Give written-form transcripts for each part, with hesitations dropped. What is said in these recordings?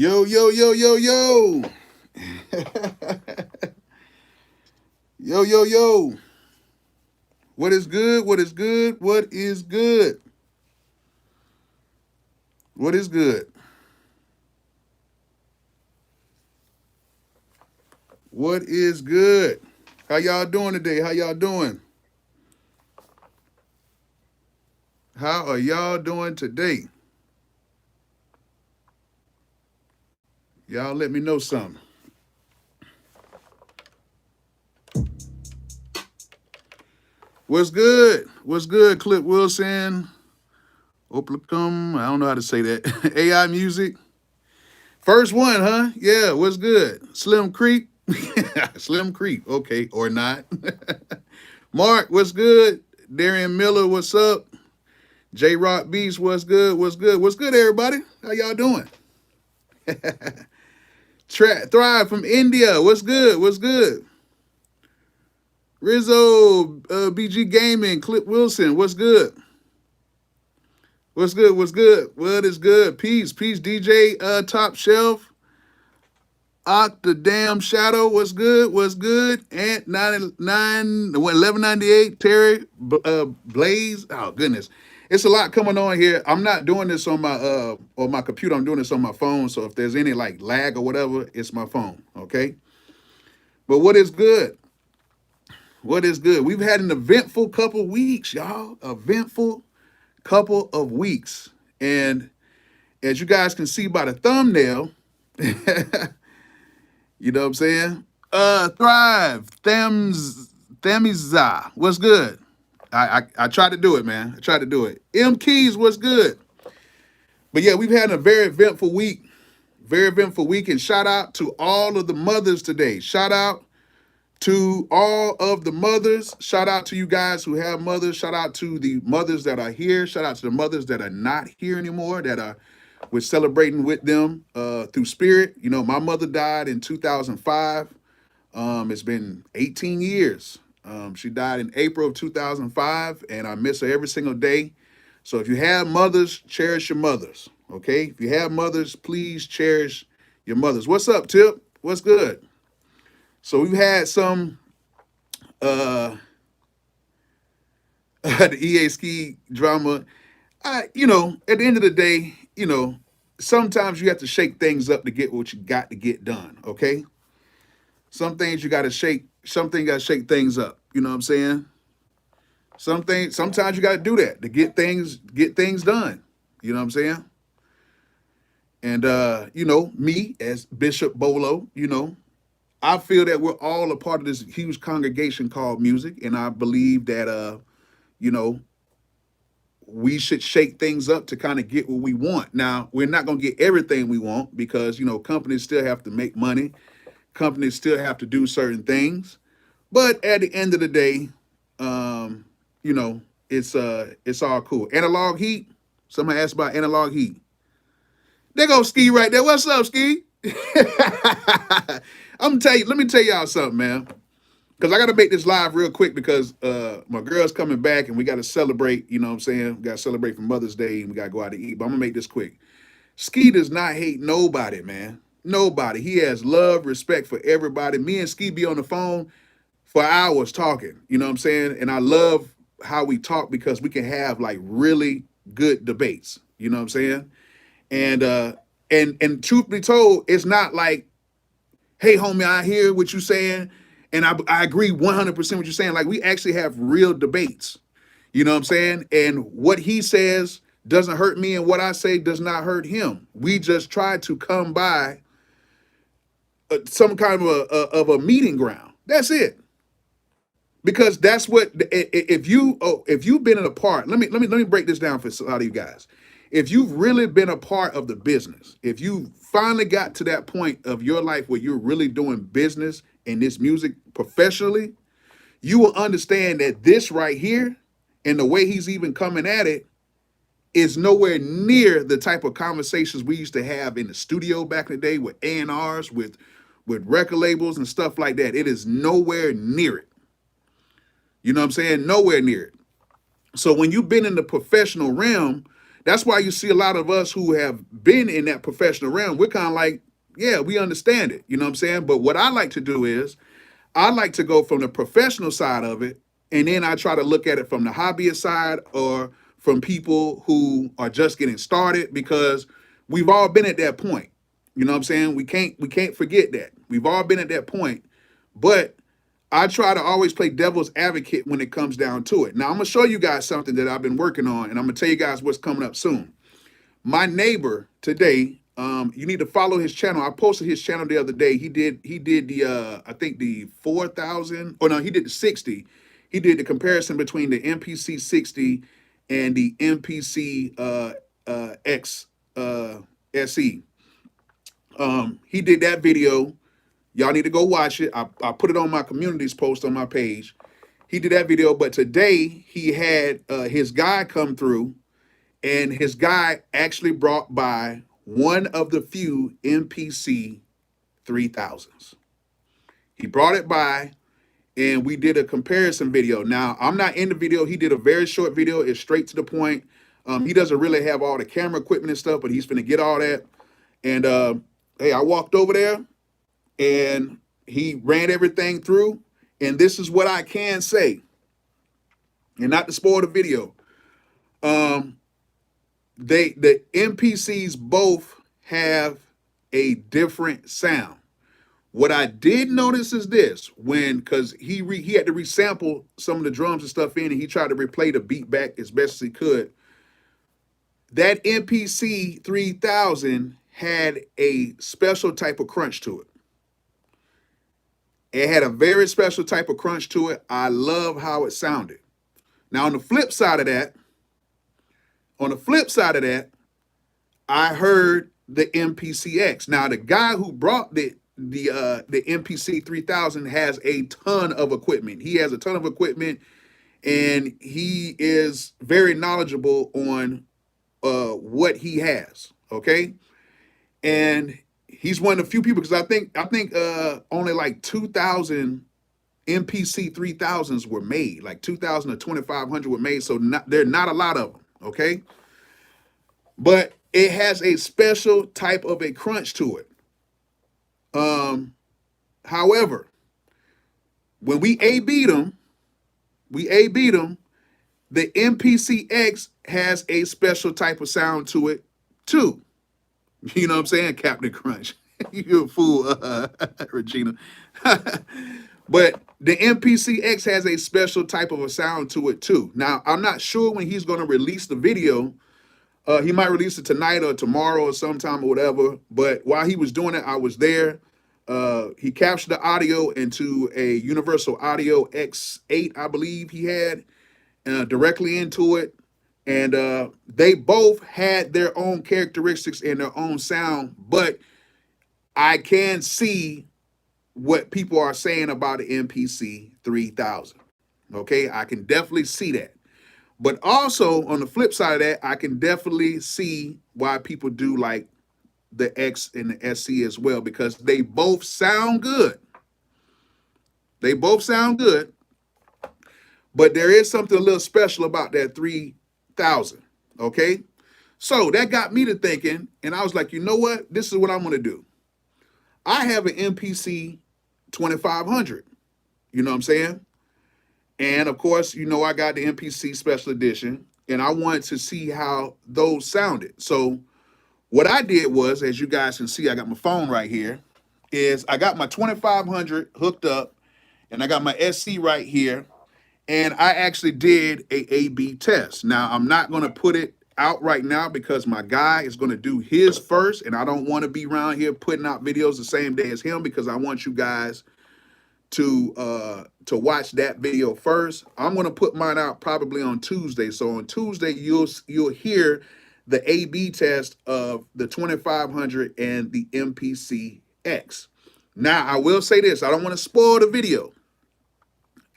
Yo, yo, yo, yo, yo. Yo, yo, yo. What is good? What is good? What is good? What is good? What is good? How y'all doing today? How y'all doing? How are y'all doing today? Y'all let me know something. What's good? What's good, Clip Wilson? Oplacum. I don't know how to say that. AI music. First one, huh? Yeah, what's good? Slim Creep. Slim Creep. Okay, or not. Mark, what's good? Darian Miller, what's up? J Rock Beast, what's good? What's good? What's good, everybody? How y'all doing? Thrive from India, what's good? What's good? Rizzo, BG Gaming, Clip Wilson, what's good? What's good? What's good? What is good? Peace, peace, DJ, Top Shelf, the Damn Shadow, what's good? What's good? Ant 99, 1198, Terry, Blaze. Oh goodness, it's a lot coming on here. I'm not doing this on my computer. I'm doing this on my phone. So if there's any like lag or whatever, it's my phone. Okay. But what is good? What is good? We've had an eventful couple weeks, y'all. Eventful couple of weeks, and as you guys can see by the thumbnail, you know what I'm saying? Thrive, Thamiza, what's good? I tried to do it, man. I tried to do it. M Keys, what's good? But yeah, we've had a very eventful week. Very eventful week. And shout out to all of the mothers today. Shout out to all of the mothers. Shout out to you guys who have mothers. Shout out to the mothers that are here. Shout out to the mothers that are not here anymore, that are we're celebrating with them through spirit. You know, my mother died in 2005. It's been 18 years. She died in April of 2005, and I miss her every single day. So if you have mothers, cherish your mothers. Okay? If you have mothers, please cherish your mothers. What's up, Tip? What's good? So we've had some the EA ski drama. At the end of the day, sometimes you have to shake things up to get what you got to get done. Okay? Some things you got to shake. Something got to shake things up. You know what I'm saying? Sometimes you got to do that to get things done. You know what I'm saying? And me as Bishop Bolo, I feel that we're all a part of this huge congregation called music, and I believe that you know, we should shake things up to kind of get what we want. Now, we're not going to get everything we want because companies still have to make money. Companies still have to do certain things. But at the end of the day, it's all cool. Analog heat. Somebody asked about analog heat. There goes Ski right there. What's up, Ski? Let me tell y'all something, man. Because I got to make this live real quick because my girl's coming back and we got to celebrate. You know what I'm saying? We got to celebrate for Mother's Day and we got to go out to eat. But I'm going to make this quick. Ski does not hate nobody, man. Nobody. He has love, respect for everybody. Me and Ski be on the phone for hours talking. You know what I'm saying? And I love how we talk because we can have like really good debates. You know what I'm saying? And truth be told, it's not like, hey, homie, I hear what you're saying. And I agree 100% what you're saying. Like, we actually have real debates. You know what I'm saying? And what he says doesn't hurt me, and what I say does not hurt him. We just try to come by some kind of a meeting ground. That's it. Because that's what if you've been in a part. Let me break this down for a lot of you guys. If you've really been a part of the business, if you finally got to that point of your life where you're really doing business in this music professionally, you will understand that this right here and the way he's even coming at it is nowhere near the type of conversations we used to have in the studio back in the day with A&Rs, with record labels and stuff like that. It is nowhere near it. You know what I'm saying? Nowhere near it. So when you've been in the professional realm, That's why you see a lot of us who have been in that professional realm. We're kind of like, yeah, we understand it. You know what I'm saying? But what I like to do is I like to go from the professional side of it, and then I try to look at it from the hobbyist side or from people who are just getting started, because we've all been at that point. You know what I'm saying? We can't forget that. We've all been at that point. But I try to always play devil's advocate when it comes down to it. Now I'm gonna show you guys something that I've been working on, and I'm gonna tell you guys what's coming up soon. My neighbor today, you need to follow his channel. I posted his channel the other day. He did the I think the 4,000, or no, he did the 60. He did the comparison between the MPC 60 and the MPC X SE. He did that video. Y'all need to go watch it. I put it on my communities post on my page. He did that video, but today he had his guy come through, and his guy actually brought by one of the few MPC 3000s. He brought it by, and we did a comparison video. Now, I'm not in the video. He did a very short video. It's straight to the point. He doesn't really have all the camera equipment and stuff, but he's finna get all that. And hey, I walked over there, and he ran everything through. And this is what I can say, and not to spoil the video. The MPCs both have a different sound. What I did notice is this, because he had to resample some of the drums and stuff in, and he tried to replay the beat back as best as he could. That MPC 3000 had a special type of crunch to it. It had a very special type of crunch to it. I love how it sounded. Now, on the flip side of that, I heard the MPCX. Now, the guy who brought the MPC 3000 has a ton of equipment. He has a ton of equipment, and he is very knowledgeable on what he has. Okay, and he's one of the few people, because I think only like 2,000 MPC 3000s were made, like 2,000 or 2,500 were made. So there are not a lot of them. Okay, but it has a special type of a crunch to it. However, when we A-Beat them, the MPCX has a special type of sound to it too. You know what I'm saying, Captain Crunch? You're a fool, Regina. But the MPCX has a special type of a sound to it too. Now, I'm not sure when he's going to release the video. He might release it tonight or tomorrow or sometime or whatever. But while he was doing it, I was there. He captured the audio into a Universal Audio X8, I believe he had, directly into it. And they both had their own characteristics and their own sound. But I can see what people are saying about the MPC 3000. Okay, I can definitely see that. But also, on the flip side of that, I can definitely see why people do like the X and the SC as well, because they both sound good. They both sound good. But there is something a little special about that 3000. Okay? So that got me to thinking, and I was like, you know what? This is what I'm going to do. I have an MPC 2500. You know what I'm saying? And of course, you know, I got the MPC Special Edition, and I wanted to see how those sounded. So what I did was, as you guys can see, I got my phone right here, is I got my 2500 hooked up, and I got my SC right here, and I actually did a A/B test. Now, I'm not going to put it out right now because my guy is going to do his first, and I don't want to be around here putting out videos the same day as him, because I want you guys to watch that video first. I'm going to put mine out probably on Tuesday. So on Tuesday, you'll hear the A/B test of the 2500 and the MPC X. Now, I will say this. I don't want to spoil the video.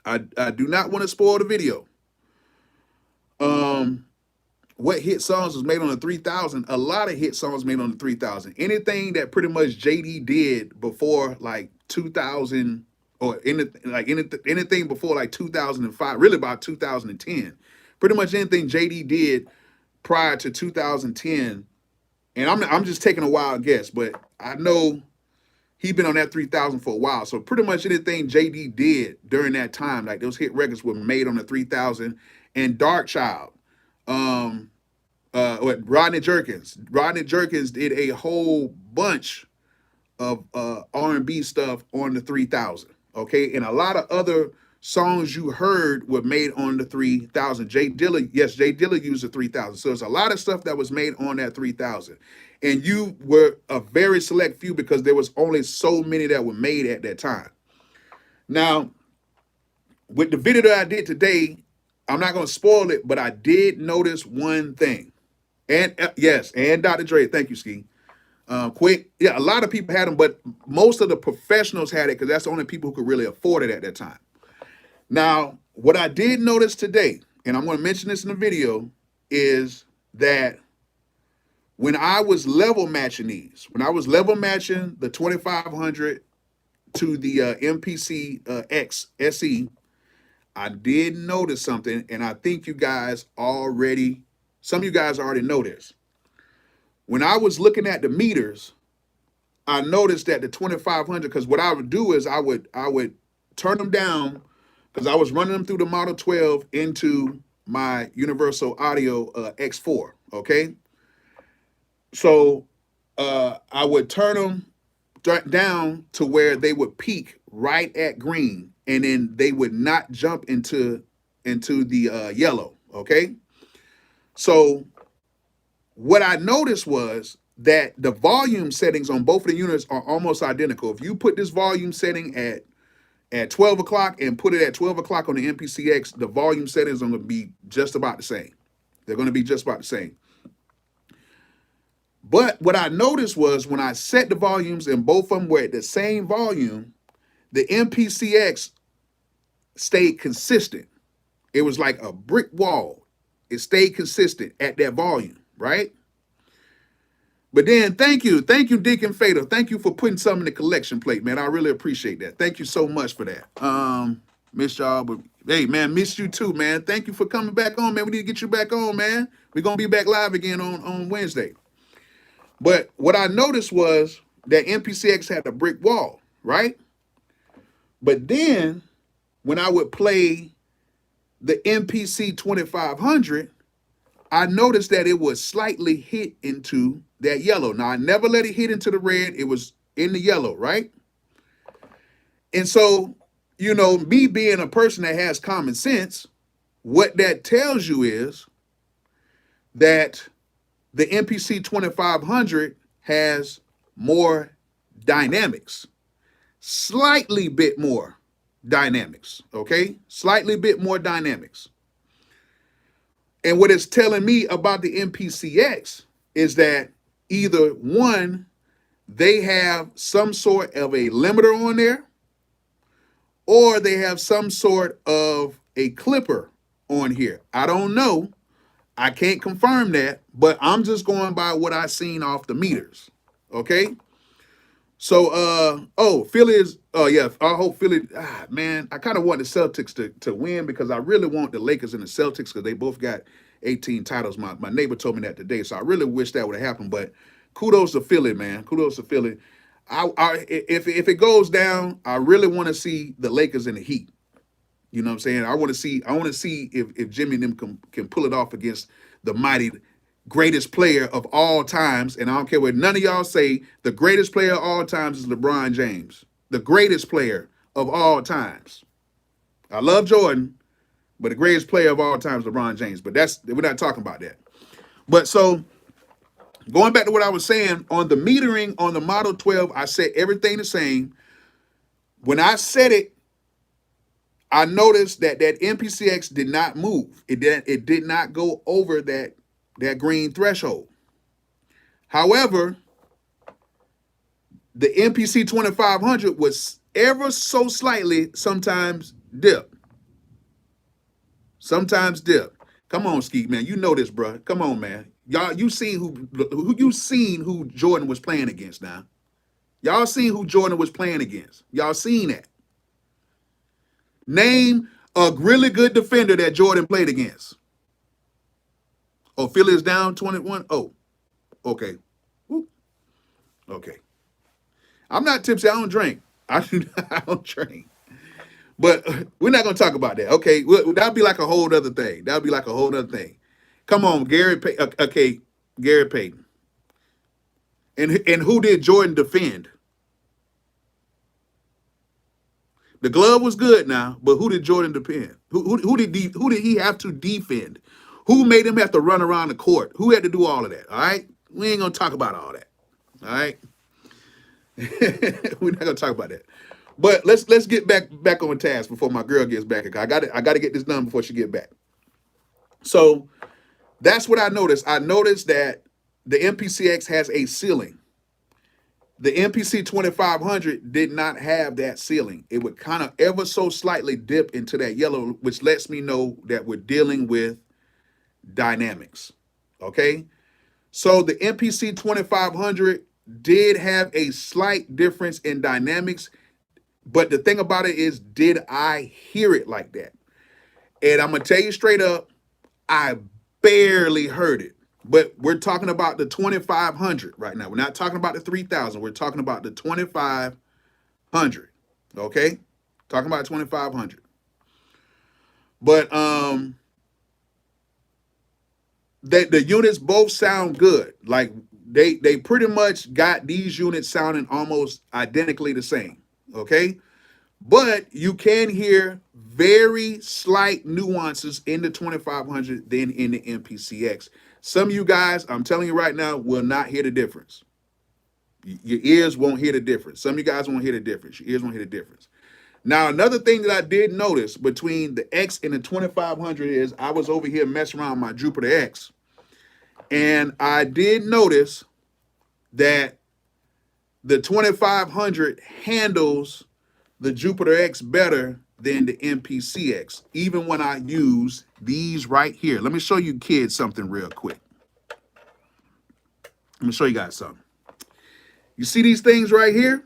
I do not want to spoil the video. What hit songs was made on the 3000? A lot of hit songs made on the 3000. Anything that pretty much JD did before like 2000, or anything before like 2005, really about 2010. Pretty much anything JD did prior to 2010, and I'm just taking a wild guess, but I know he been on that 3000 for a while. So pretty much anything JD did during that time, like those hit records were made on the 3000. And Dark Child, what Rodney Jerkins. Rodney Jerkins did a whole bunch of R&B stuff on the 3000. Okay, and a lot of other songs you heard were made on the 3000. Jay Dilla, yes, Jay Dilla used the 3000. So there's a lot of stuff that was made on that 3000. And you were a very select few because there was only so many that were made at that time. Now, with the video that I did today, I'm not going to spoil it, but I did notice one thing. And yes, and Dr. Dre, thank you, Ski. Quick, yeah, a lot of people had them, but most of the professionals had it because that's the only people who could really afford it at that time. Now, what I did notice today, and I'm going to mention this in the video, is that when I was level matching these, when I was level matching the 2500 to the MPC X SE, I did notice something, and I think you guys already, some of you guys already know this. When I was looking at the meters, I noticed that the 2500, because what I would do is I would turn them down because I was running them through the Model 12 into my Universal Audio X4, okay? So I would turn them down to where they would peak right at green, and then they would not jump into the yellow, okay? So what I noticed was that the volume settings on both of the units are almost identical. If you put this volume setting at 12 o'clock and put it at 12 o'clock on the MPCX, the volume settings are going to be just about the same. They're going to be just about the same. But what I noticed was when I set the volumes and both of them were at the same volume, the MPCX stayed consistent. It was like a brick wall. It stayed consistent at that volume, right? But then thank you, Deacon Fader. Thank you for putting something in the collection plate, man. I really appreciate that. Thank you so much for that. Miss y'all, but hey, man, miss you too, man. Thank you for coming back on, man. We need to get you back on, man. We're gonna be back live again on Wednesday. But what I noticed was that MPCX had a brick wall, right? But then when I would play the MPC 2500, I noticed that it was slightly hit into that yellow. Now, I never let it hit into the red. It was in the yellow, right? And so, you know, me being a person that has common sense, what that tells you is that the MPC 2500 has more dynamics, slightly bit more dynamics, okay? Slightly bit more dynamics. And what it's telling me about the MPCX is that either one, they have some sort of a limiter on there, or they have some sort of a clipper on here. I don't know. I can't confirm that, but I'm just going by what I seen off the meters. Okay. So Philly is yeah, I hope Philly, man, I kind of want the Celtics to win because I really want the Lakers and the Celtics because they both got 18 titles. My neighbor told me that today, so I really wish that would have happened. But kudos to Philly, man. Kudos to Philly. If it goes down, I really want to see the Lakers and the Heat. You know what I'm saying? I want to see if Jimmy and them can pull it off against the mighty greatest player of all times. And I don't care what none of y'all say, the greatest player of all times is LeBron James. The greatest player of all times. I love Jordan, but the greatest player of all time is LeBron James. But we're not talking about that. But so going back to what I was saying, on the metering on the Model 12, I set everything the same. When I set it, I noticed that MPCX did not move. It did not go over that green threshold. However, the MPC 2500 was ever so slightly sometimes dip. Sometimes dip. Come on, Skeet, man. You know this, bro. Come on, man. Y'all, you seen who Jordan was playing against now. Y'all seen who Jordan was playing against. Y'all seen that. Name a really good defender that Jordan played against. Oh, Philly is down 21. Oh, okay. Woo. Okay. I'm not tipsy. I don't drink. I don't drink. But we're not going to talk about that. Okay. That'll be like a whole other thing. That'll be like a whole other thing. Come on, Gary. Okay. Gary Payton. And who did Jordan defend? The glove was good now, but who did Jordan defend? Who did he have to defend? Who made him have to run around the court? Who had to do all of that? All right, we ain't gonna talk about all that. All right, we're not gonna talk about that. But let's get back on task before my girl gets back. I got to get this done before she get back. So that's what I noticed. I noticed that the MPCX has a ceiling. The MPC 2500 did not have that ceiling. It would kind of ever so slightly dip into that yellow, which lets me know that we're dealing with dynamics. Okay. So the MPC 2500 did have a slight difference in dynamics. But the thing about it is, did I hear it like that? And I'm going to tell you straight up, I barely heard it. But we're talking about the 2500 right now. We're not talking about the 3000. We're talking about the 2500. Okay? Talking about 2500. But the units both sound good. Like they pretty much got these units sounding almost identically the same. Okay? But you can hear very slight nuances in the 2500 than in the MPCX. Some of you guys, I'm telling you right now, will not hear the difference. Your ears won't hear the difference. Some of you guys won't hear the difference. Your ears won't hear the difference. Now, another thing that I did notice between the X and the 2500 is I was over here messing around with my Jupiter X. And I did notice that the 2500 handles the Jupiter X better than the MPCX, even when I use these right here. Let me show you kids something real quick. Let me show you guys something. You see these things right here?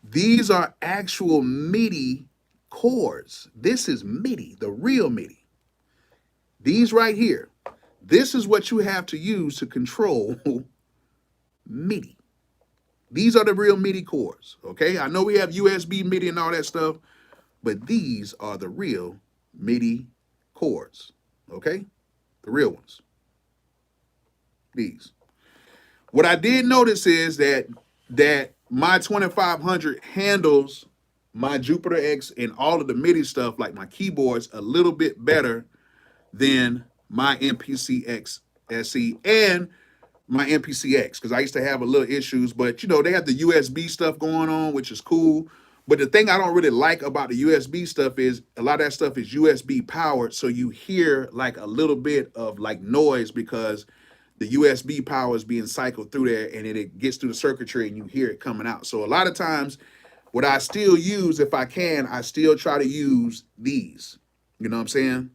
These are actual MIDI chords. This is MIDI, the real MIDI. These right here. This is what you have to use to control MIDI. These are the real MIDI chords, okay? I know we have USB MIDI and all that stuff, but these are the real MIDI chords, okay? The real ones. These. What I did notice is that my 2500 handles my Jupiter X and all of the MIDI stuff, like my keyboards, a little bit better than my MPCX SE and my MPCX, because I used to have a little issues, but you know, they have the USB stuff going on, which is cool. But the thing I don't really like about the USB stuff is a lot of that stuff is USB powered, so you hear like a little bit of like noise because the USB power is being cycled through there and it gets through the circuitry and you hear it coming out. So a lot of times what I still use, if I can, I still try to use these. You know what I'm saying?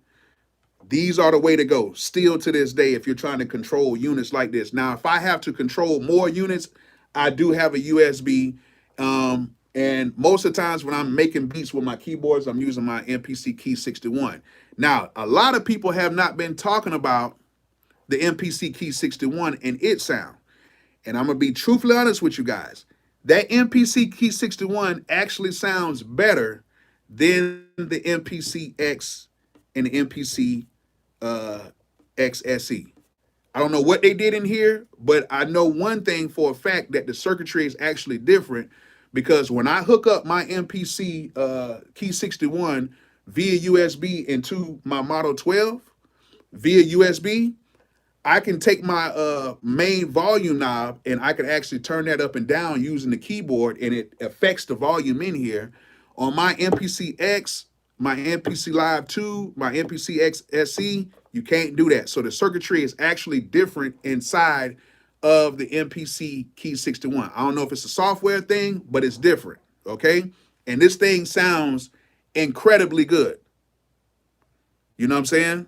These are the way to go, still to this day, if you're trying to control units like this. Now, if I have to control more units, I do have a USB. And most of the times when I'm making beats with my keyboards, I'm using my MPC Key 61. Now, a lot of people have not been talking about the MPC Key 61 and its sound. And I'm going to be truthfully honest with you guys. That MPC Key 61 actually sounds better than the MPC X and the MPC XSE. I don't know what they did in here, but I know one thing for a fact, that the circuitry is actually different, because when I hook up my MPC Key 61 via USB into my Model 12 via USB, I can take my main volume knob and I can actually turn that up and down using the keyboard, and it affects the volume in here. On my MPC X, my MPC Live 2, my MPC X SE, you can't do that. So the circuitry is actually different inside of the MPC Key 61. I don't know if it's a software thing, but it's different, okay? And this thing sounds incredibly good. You know what I'm saying?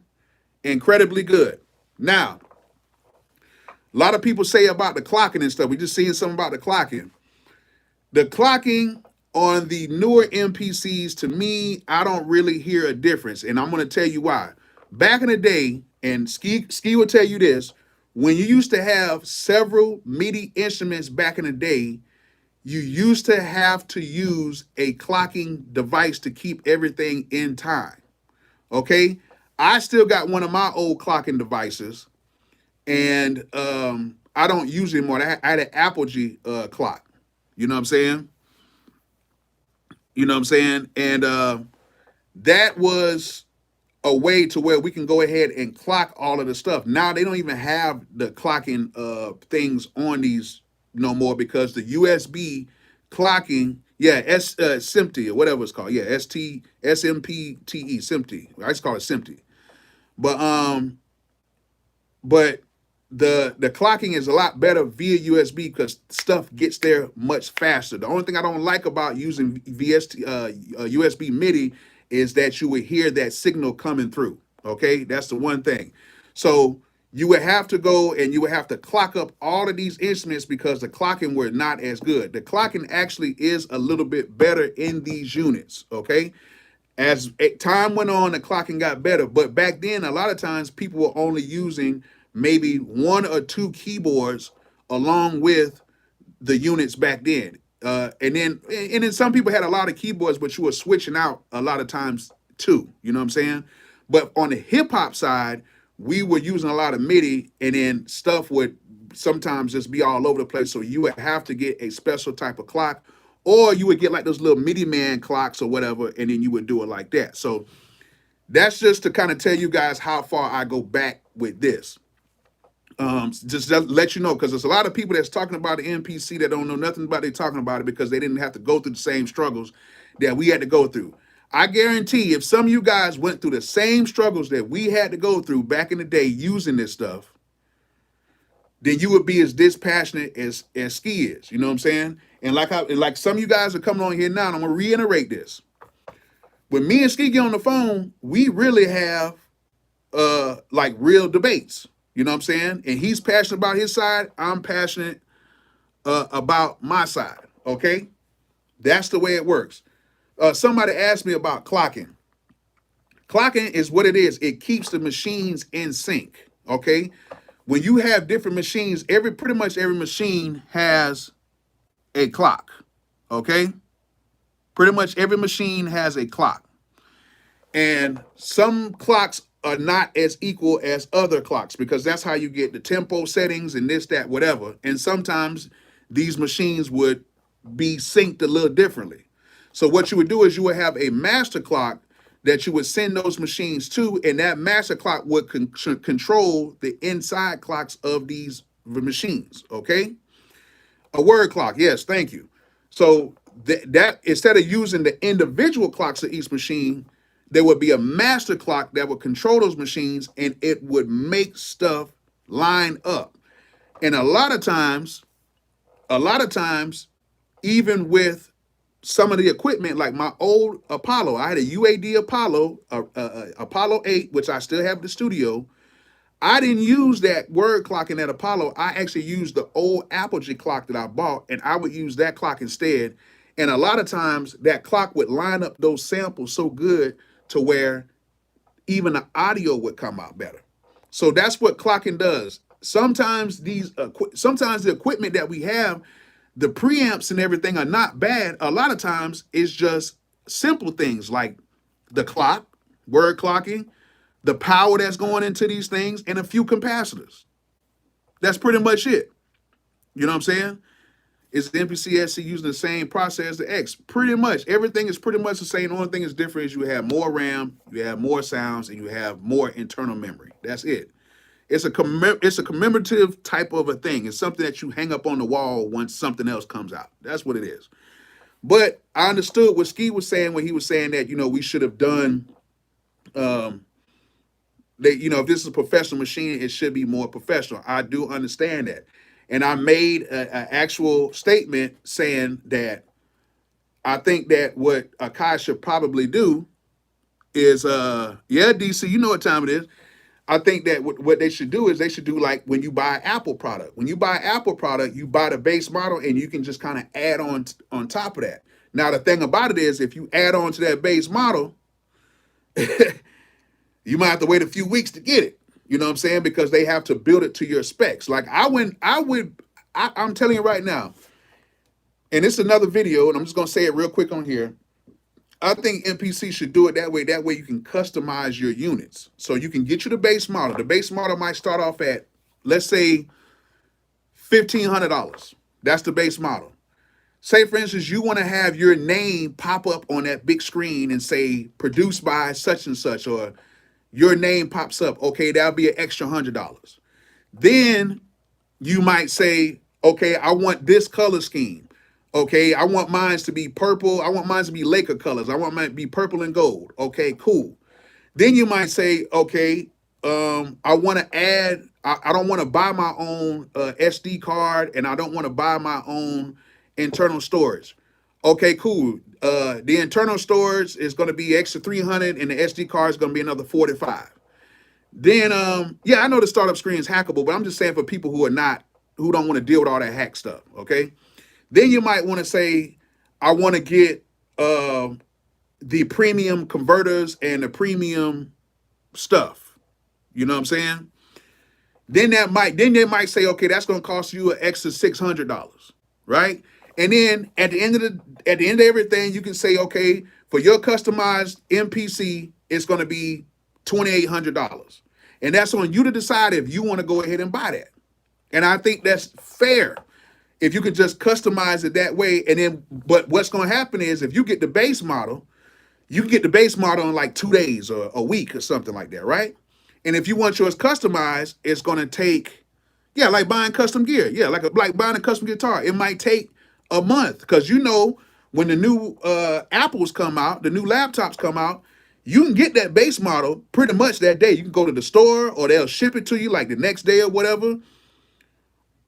Incredibly good. Now, a lot of people say about the clocking and stuff. We just seeing something about the clocking. The clocking on the newer MPCs, to me, I don't really hear a difference. And I'm going to tell you why. Back in the day, and Ski will tell you this, when you used to have several MIDI instruments back in the day, you used to have to use a clocking device to keep everything in time. Okay? I still got one of my old clocking devices, and I don't use it anymore. I had an Apogee clock. You know what I'm saying? You know what I'm saying? And that was a way to where we can go ahead and clock all of the stuff. Now they don't even have the clocking things on these no more because the USB clocking, yeah, SIMT or whatever it's called, yeah, SMPTE, SIMT. I just call it SIMT. But but the clocking is a lot better via USB because stuff gets there much faster. The only thing I don't like about using USB MIDI is that you would hear that signal coming through. Okay, that's the one thing. So you would have to go and you would have to clock up all of these instruments because the clocking were not as good. The clocking actually is a little bit better in these units. Okay, as time went on, the clocking got better. But back then, a lot of times people were only using maybe one or two keyboards along with the units back then. And then some people had a lot of keyboards, but you were switching out a lot of times too. You know what I'm saying? But on the hip hop side, we were using a lot of MIDI, and then stuff would sometimes just be all over the place. So you would have to get a special type of clock, or you would get like those little MIDI man clocks or whatever, and then you would do it like that. So that's just to kind of tell you guys how far I go back with this. Just to let you know, because there's a lot of people that's talking about the NPC that don't know nothing about it talking about it because they didn't have to go through the same struggles that we had to go through. I guarantee if some of you guys went through the same struggles that we had to go through back in the day using this stuff, then you would be as dispassionate as Ski is. You know what I'm saying? And like some of you guys are coming on here now, and I'm gonna reiterate this. When me and Ski get on the phone, we really have like real debates. You know what I'm saying? And he's passionate about his side. I'm passionate about my side. Okay? That's the way it works. Somebody asked me about clocking. Clocking is what it is. It keeps the machines in sync. Okay? When you have different machines, pretty much every machine has a clock. Okay? Pretty much every machine has a clock. And some clocks are not as equal as other clocks because that's how you get the tempo settings and this, that, whatever. And sometimes these machines would be synced a little differently. So what you would do is you would have a master clock that you would send those machines to, and that master clock would control the inside clocks of these machines. Okay? A word clock. Yes, thank you. So that instead of using the individual clocks of each machine, there would be a master clock that would control those machines, and it would make stuff line up. And a lot of times, even with some of the equipment, like my old Apollo, I had a UAD Apollo, Apollo 8, which I still have in the studio. I didn't use that word clock in that Apollo. I actually used the old Apogee clock that I bought, and I would use that clock instead. And a lot of times that clock would line up those samples so good to where even the audio would come out better. So that's what clocking does. Sometimes sometimes the equipment that we have, the preamps and everything are not bad. A lot of times it's just simple things like the clock, word clocking, the power that's going into these things, and a few capacitors. That's pretty much it. You know what I'm saying? Is the MPC-SC using the same process as the X? Pretty much. Everything is pretty much the same. The only thing is different is you have more RAM, you have more sounds, and you have more internal memory. That's it. It's a commemorative type of a thing. It's something that you hang up on the wall once something else comes out. That's what it is. But I understood what Ski was saying when he was saying that, we should have done, that, if this is a professional machine, it should be more professional. I do understand that. And I made an actual statement saying that I think that what Akai should probably do is, DC, you know what time it is. I think that what they should do is they should do like when you buy an Apple product. When you buy an Apple product, you buy the base model and you can just kind of add on top of that. Now, the thing about it is if you add on to that base model, you might have to wait a few weeks to get it. You know what I'm saying? Because they have to build it to your specs. Like I'm telling you right now, and it's another video, and I'm just gonna say it real quick on here. I think MPC should do it that way. That way you can customize your units. So you can get you the base model. The base model might start off at, let's say, $1,500. That's the base model. Say, for instance, you want to have your name pop up on that big screen and say produced by such and such, or your name pops up. Okay, that'll be an extra $100. Then you might say, okay, I want this color scheme. Okay, I want mine to be purple. I want mine to be Laker colors. I want mine to be purple and gold. Okay, cool. Then you might say, okay, I want to add, I don't want to buy my own SD card, and I don't want to buy my own internal storage. Okay, cool. The internal storage is going to be extra 300, and the SD card is going to be another 45. Then, yeah, I know the startup screen is hackable, but I'm just saying for people who don't want to deal with all that hack stuff. Okay. Then you might want to say, I want to get the premium converters and the premium stuff. You know what I'm saying? Then they might say, okay, that's going to cost you an extra $600, right? And then at the end of everything, you can say, okay, for your customized MPC, it's going to be $2,800, and that's on you to decide if you want to go ahead and buy that. And I think that's fair if you could just customize it that way. And then, but what's going to happen is if you get the base model, you can get the base model in like 2 days or a week or something like that, right? And if you want yours customized, it's going to take, yeah, like buying custom gear. Yeah, like buying a custom guitar. It might take a month because when the new Apples come out, the new laptops come out, you can get that base model pretty much that day. You can go to the store or they'll ship it to you like the next day or whatever.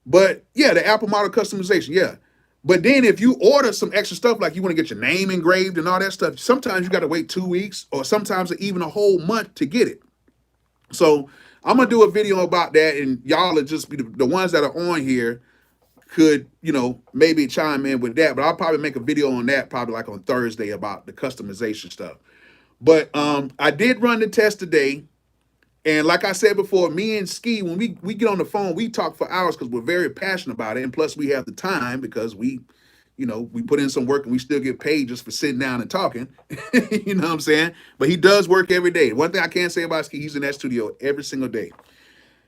But yeah, the Apple model customization, yeah. But then if you order some extra stuff, like you want to get your name engraved and all that stuff, sometimes you got to wait 2 weeks or sometimes even a whole month to get it. So I'm going to do a video about that, and y'all are just be the ones that are on here could, maybe chime in with that. But I'll probably make a video on that probably like on Thursday about the customization stuff. But I did run the test today. And like I said before, me and Ski, when we get on the phone, we talk for hours because we're very passionate about it. And plus we have the time because we put in some work and we still get paid just for sitting down and talking. You know what I'm saying? But he does work every day. One thing I can say about Ski, he's in that studio every single day.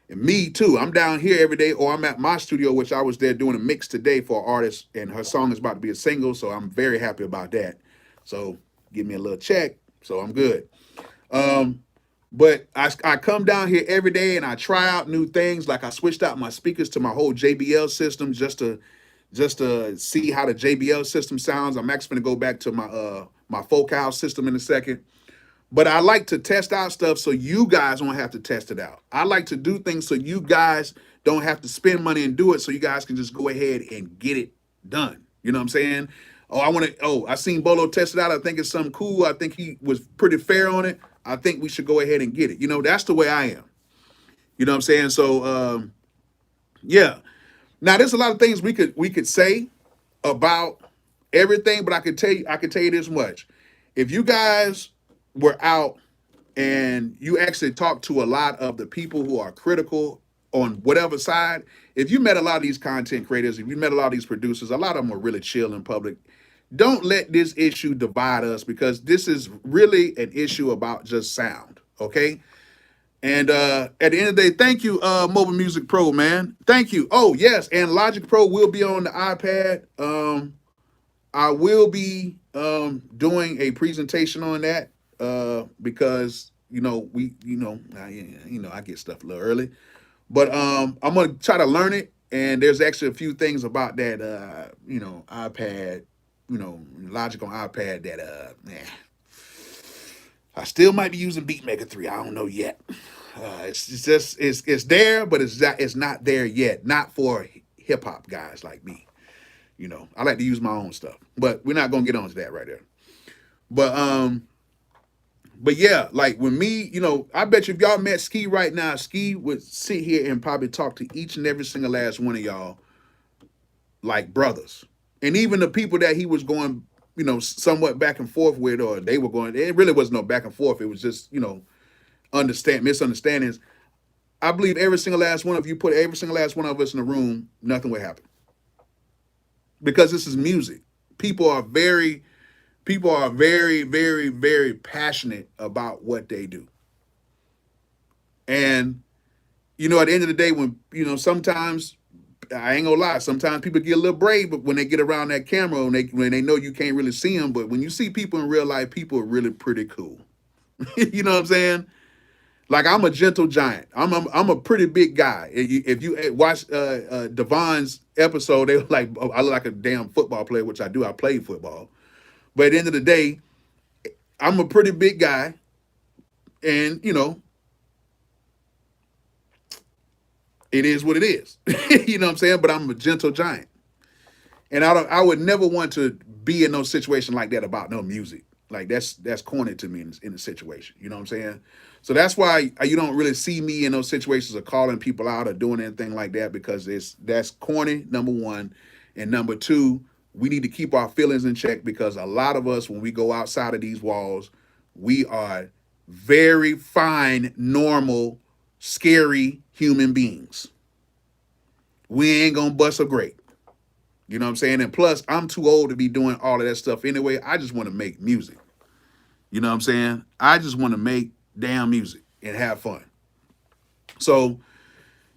And me too. I'm down here every day, or I'm at my studio, which I was there doing a mix today for an artist, and her song is about to be a single. So I'm very happy about that. So give me a little check. So I'm good. But I come down here every day and I try out new things. Like I switched out my speakers to my whole JBL system just to see how the JBL system sounds. I'm actually going to go back to my Focal system in a second. But I like to test out stuff so you guys don't have to test it out. I like to do things so you guys don't have to spend money and do it, so you guys can just go ahead and get it done. You know what I'm saying? I seen Bolo test it out. I think it's something cool. I think he was pretty fair on it. I think we should go ahead and get it. That's the way I am. You know what I'm saying? So, yeah. Now, there's a lot of things we could say about everything, but I can tell you this much. If you guys were out and you actually talked to a lot of the people who are critical on whatever side, if you met a lot of these content creators, if you met a lot of these producers, a lot of them are really chill in public. Don't let this issue divide us, because this is really an issue about just sound, okay? And at the end of the day, thank you, Mobile Music Pro, man. Thank you. Oh, yes, and Logic Pro will be on the iPad. I will be doing a presentation on that because, I get stuff a little early. But I'm going to try to learn it, and there's actually a few things about that, iPad, Logic on iPad that, I still might be using Beatmaker 3. I don't know yet. It's there, but it's not there yet. Not for hip hop guys like me. I like to use my own stuff, but we're not gonna get onto that right there. But yeah, like when me, I bet you if y'all met Ski right now, Ski would sit here and probably talk to each and every single last one of y'all like brothers. And even the people that he was going, somewhat back and forth with, or they were going, it really was no back and forth. It was just, misunderstandings. I believe every single last one of you put every single last one of us in a room, nothing would happen. Because this is music. People are very, very passionate about what they do. And at the end of the day, when sometimes I ain't gonna lie, sometimes people get a little brave, but when they get around that camera and when they know you can't really see them, but when you see people in real life, people are really pretty cool. You know what I'm saying? Like I'm a gentle giant. I'm a pretty big guy. If you watch Devon's episode, they were like, oh, I look like a damn football player, which I do. I play football. But at the end of the day, I'm a pretty big guy, and it is what it is. You know what I'm saying? But I'm a gentle giant, and I would never want to be in no situation like that about no music. Like that's corny to me in a situation. You know what I'm saying? So that's why you don't really see me in those situations of calling people out or doing anything like that, because that's corny, number one. And number two, we need to keep our feelings in check, because a lot of us, when we go outside of these walls, we are very fine, normal, scary human beings. We ain't gonna bust a grape. You know what I'm saying? And plus, I'm too old to be doing all of that stuff anyway. I just want to make music. You know what I'm saying? I just want to make damn music and have fun. So,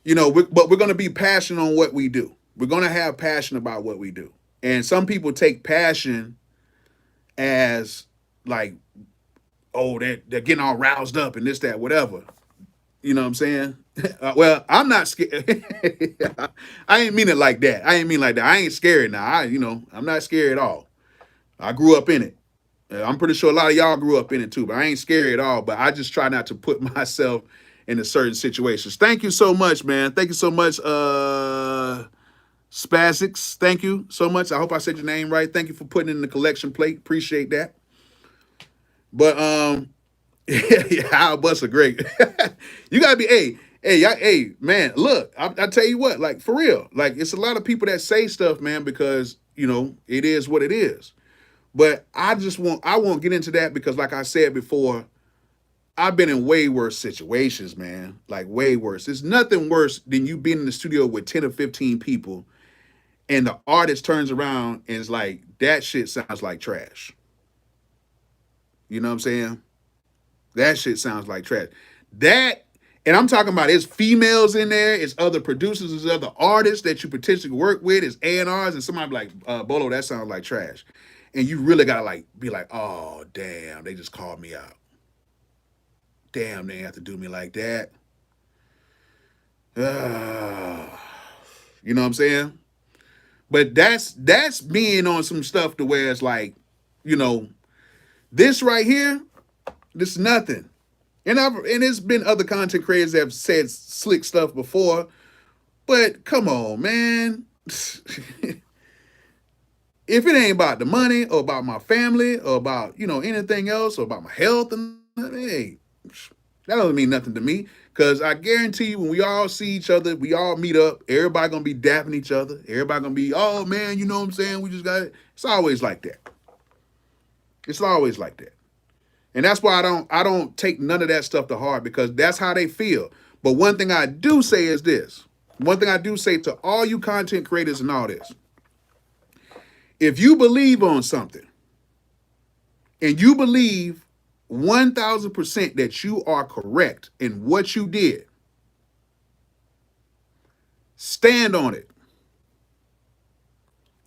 but we're going to be passionate on what we do. We're going to have passion about what we do. And some people take passion as like, oh, they're getting all roused up and this, that, whatever. You know what I'm saying? Well, I'm not scared. I ain't mean it like that. I ain't scared now. I'm not scared at all. I grew up in it. I'm pretty sure a lot of y'all grew up in it too, but I ain't scary at all. But I just try not to put myself into certain situations. Thank you so much, man. Thank you so much, Spazix. Thank you so much. I hope I said your name right. Thank you for putting in the collection plate. Appreciate that. But yeah, I'll bust a grape. You gotta be, hey, man. Look, I tell you what, like for real, like it's a lot of people that say stuff, man, because it is what it is. But I won't get into that, because like I said before, I've been in way worse situations, man. Like way worse. There's nothing worse than you being in the studio with 10 or 15 people and the artist turns around and is like, that shit sounds like trash. You know what I'm saying? That shit sounds like trash. And I'm talking about, it's females in there, it's other producers, it's other artists that you potentially work with, it's A&Rs, and somebody be like, Bolo, that sounds like trash. And you really gotta like be like, oh damn, they just called me out. Damn, they have to do me like that. You know what I'm saying? But that's being on some stuff to where it's like, this right here, this is nothing. And it's been other content creators that have said slick stuff before, but come on, man. If it ain't about the money or about my family or about, anything else or about my health, and hey, that doesn't mean nothing to me. Because I guarantee you, when we all see each other, we all meet up, everybody going to be dapping each other. Everybody going to be, oh, man, you know what I'm saying? We just got it. It's always like that. It's always like that. And that's why I don't take none of that stuff to heart, because that's how they feel. But one thing I do say is this. One thing I do say to all you content creators and all this. If you believe on something and you believe 1,000% that you are correct in what you did, stand on it.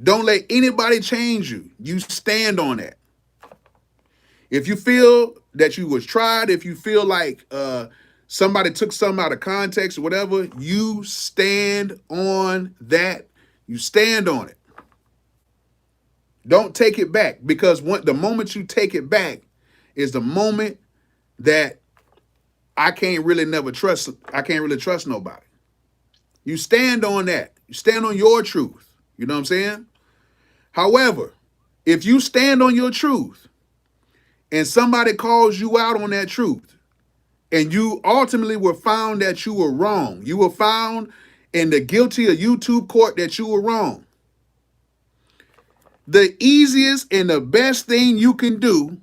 Don't let anybody change you. You stand on that. If you feel that you was tried, if you feel like somebody took something out of context or whatever, you stand on that. You stand on it. Don't take it back, because the moment you take it back is the moment that I can't really trust nobody. You stand on that. You stand on your truth. You know what I'm saying? However, if you stand on your truth and somebody calls you out on that truth, and you ultimately were found that you were wrong, you were found in the guilty of YouTube court that you were wrong, the easiest and the best thing you can do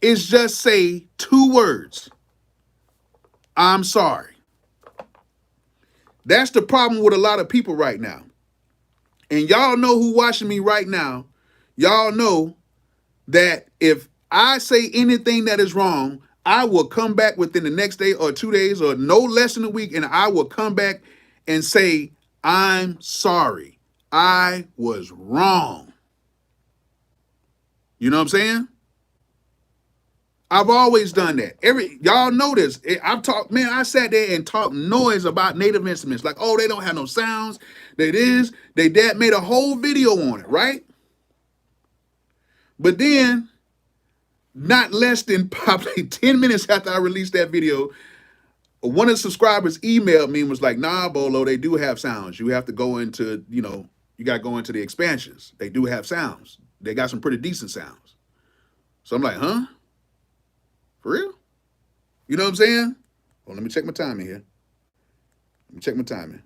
is just say 2 words. I'm sorry. That's the problem with a lot of people right now. And y'all know who watching me right now. Y'all know that if I say anything that is wrong, I will come back within the next day or 2 days or no less than a week, and I will come back and say, I'm sorry. I was wrong. You know what I'm saying? I've always done that. Y'all know this. I've talked, man, I sat there and talked noise about native instruments. Like, oh, they don't have no sounds. They dad made a whole video on it, right? But then, not less than probably 10 minutes after I released that video, one of the subscribers emailed me and was like, nah, Bolo, they do have sounds. You have to go into, you got to go into the expansions. They do have sounds. They got some pretty decent sounds. So I'm like, huh? For real? You know what I'm saying? Well, let me check my timing here. Let me check my timing.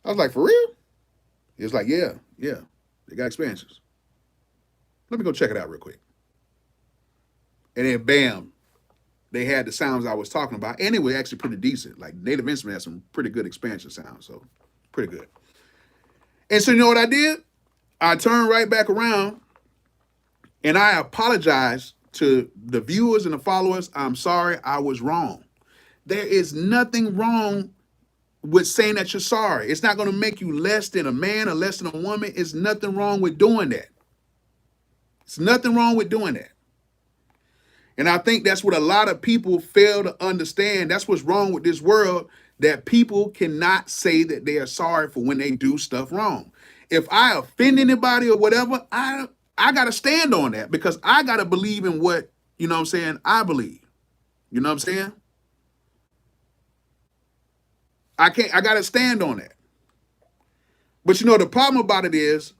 I was like, for real? He was like, yeah. They got expansions. Let me go check it out real quick. And then bam, they had the sounds I was talking about. And it was actually pretty decent. Like Native Instrument had some pretty good expansion sounds. So pretty good. And so you know what I did? I turned right back around and I apologized to the viewers and the followers. I'm sorry, I was wrong. There is nothing wrong with saying that you're sorry. It's not going to make you less than a man or less than a woman. It's nothing wrong with doing that. It's nothing wrong with doing that. And I think that's what a lot of people fail to understand. That's what's wrong with this world, that people cannot say that they are sorry for when they do stuff wrong. If I offend anybody or whatever, I got to stand on that because I got to believe in what, you know what I'm saying, I believe. You know what I'm saying? I got to stand on that. But you know, the problem about it is,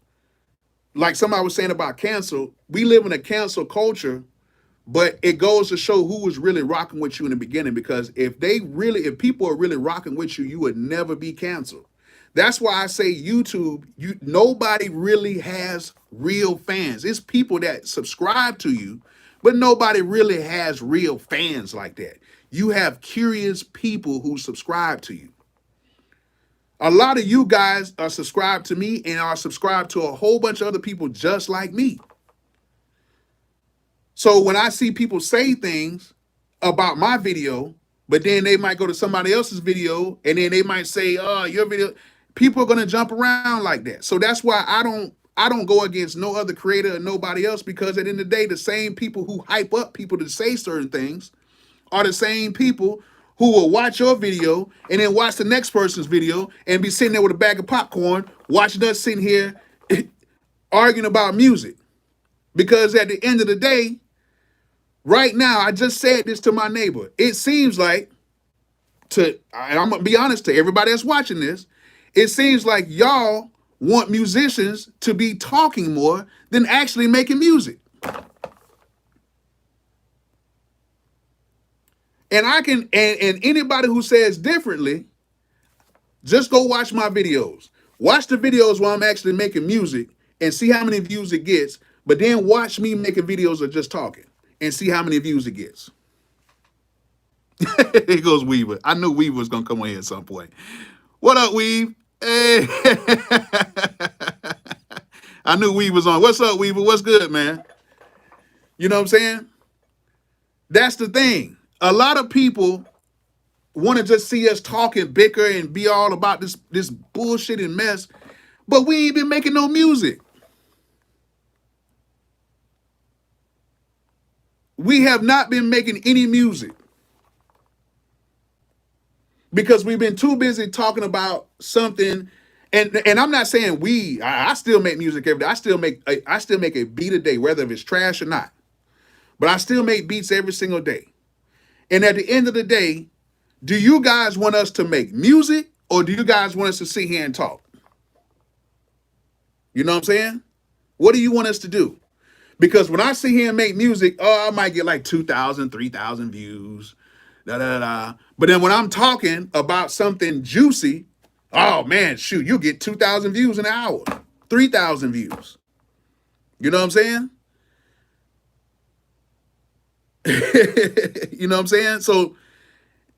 like somebody was saying about cancel, we live in a cancel culture, but it goes to show who was really rocking with you in the beginning, because if people are really rocking with you, you would never be canceled. That's why I say YouTube, nobody really has real fans. It's people that subscribe to you, but nobody really has real fans like that. You have curious people who subscribe to you. A lot of you guys are subscribed to me and are subscribed to a whole bunch of other people just like me. So when I see people say things about my video, but then they might go to somebody else's video and then they might say, oh, your video, people are going to jump around like that. So that's why I don't go against no other creator or nobody else, because at the end of the day, the same people who hype up people to say certain things are the same people who will watch your video and then watch the next person's video and be sitting there with a bag of popcorn, watching us sitting here arguing about music. Because at the end of the day, right now, I just said this to my neighbor. It seems like, and I'm going to be honest to everybody that's watching this, it seems like y'all want musicians to be talking more than actually making music. And and anybody who says differently, just go watch my videos. Watch the videos while I'm actually making music and see how many views it gets. But then watch me making videos of just talking and see how many views it gets. Here goes Weaver. I knew Weaver was going to come on here at some point. What up, Weave? Hey. I knew Weaver was on. What's up, Weaver? What's good, man? You know what I'm saying? That's the thing. A lot of people want to just see us talk and bicker and be all about this bullshit and mess, but we ain't been making no music. We have not been making any music because we've been too busy talking about something. And I'm not saying I still make music every day. I still make a beat a day, whether it's trash or not. But I still make beats every single day. And at the end of the day, do you guys want us to make music or do you guys want us to sit here and talk? You know what I'm saying? What do you want us to do? Because when I sit here and make music, I might get like 2,000, 3,000 views. But then when I'm talking about something juicy, oh man, shoot, you get 2,000 views in an hour, 3,000 views. You know what I'm saying? You know what I'm saying? So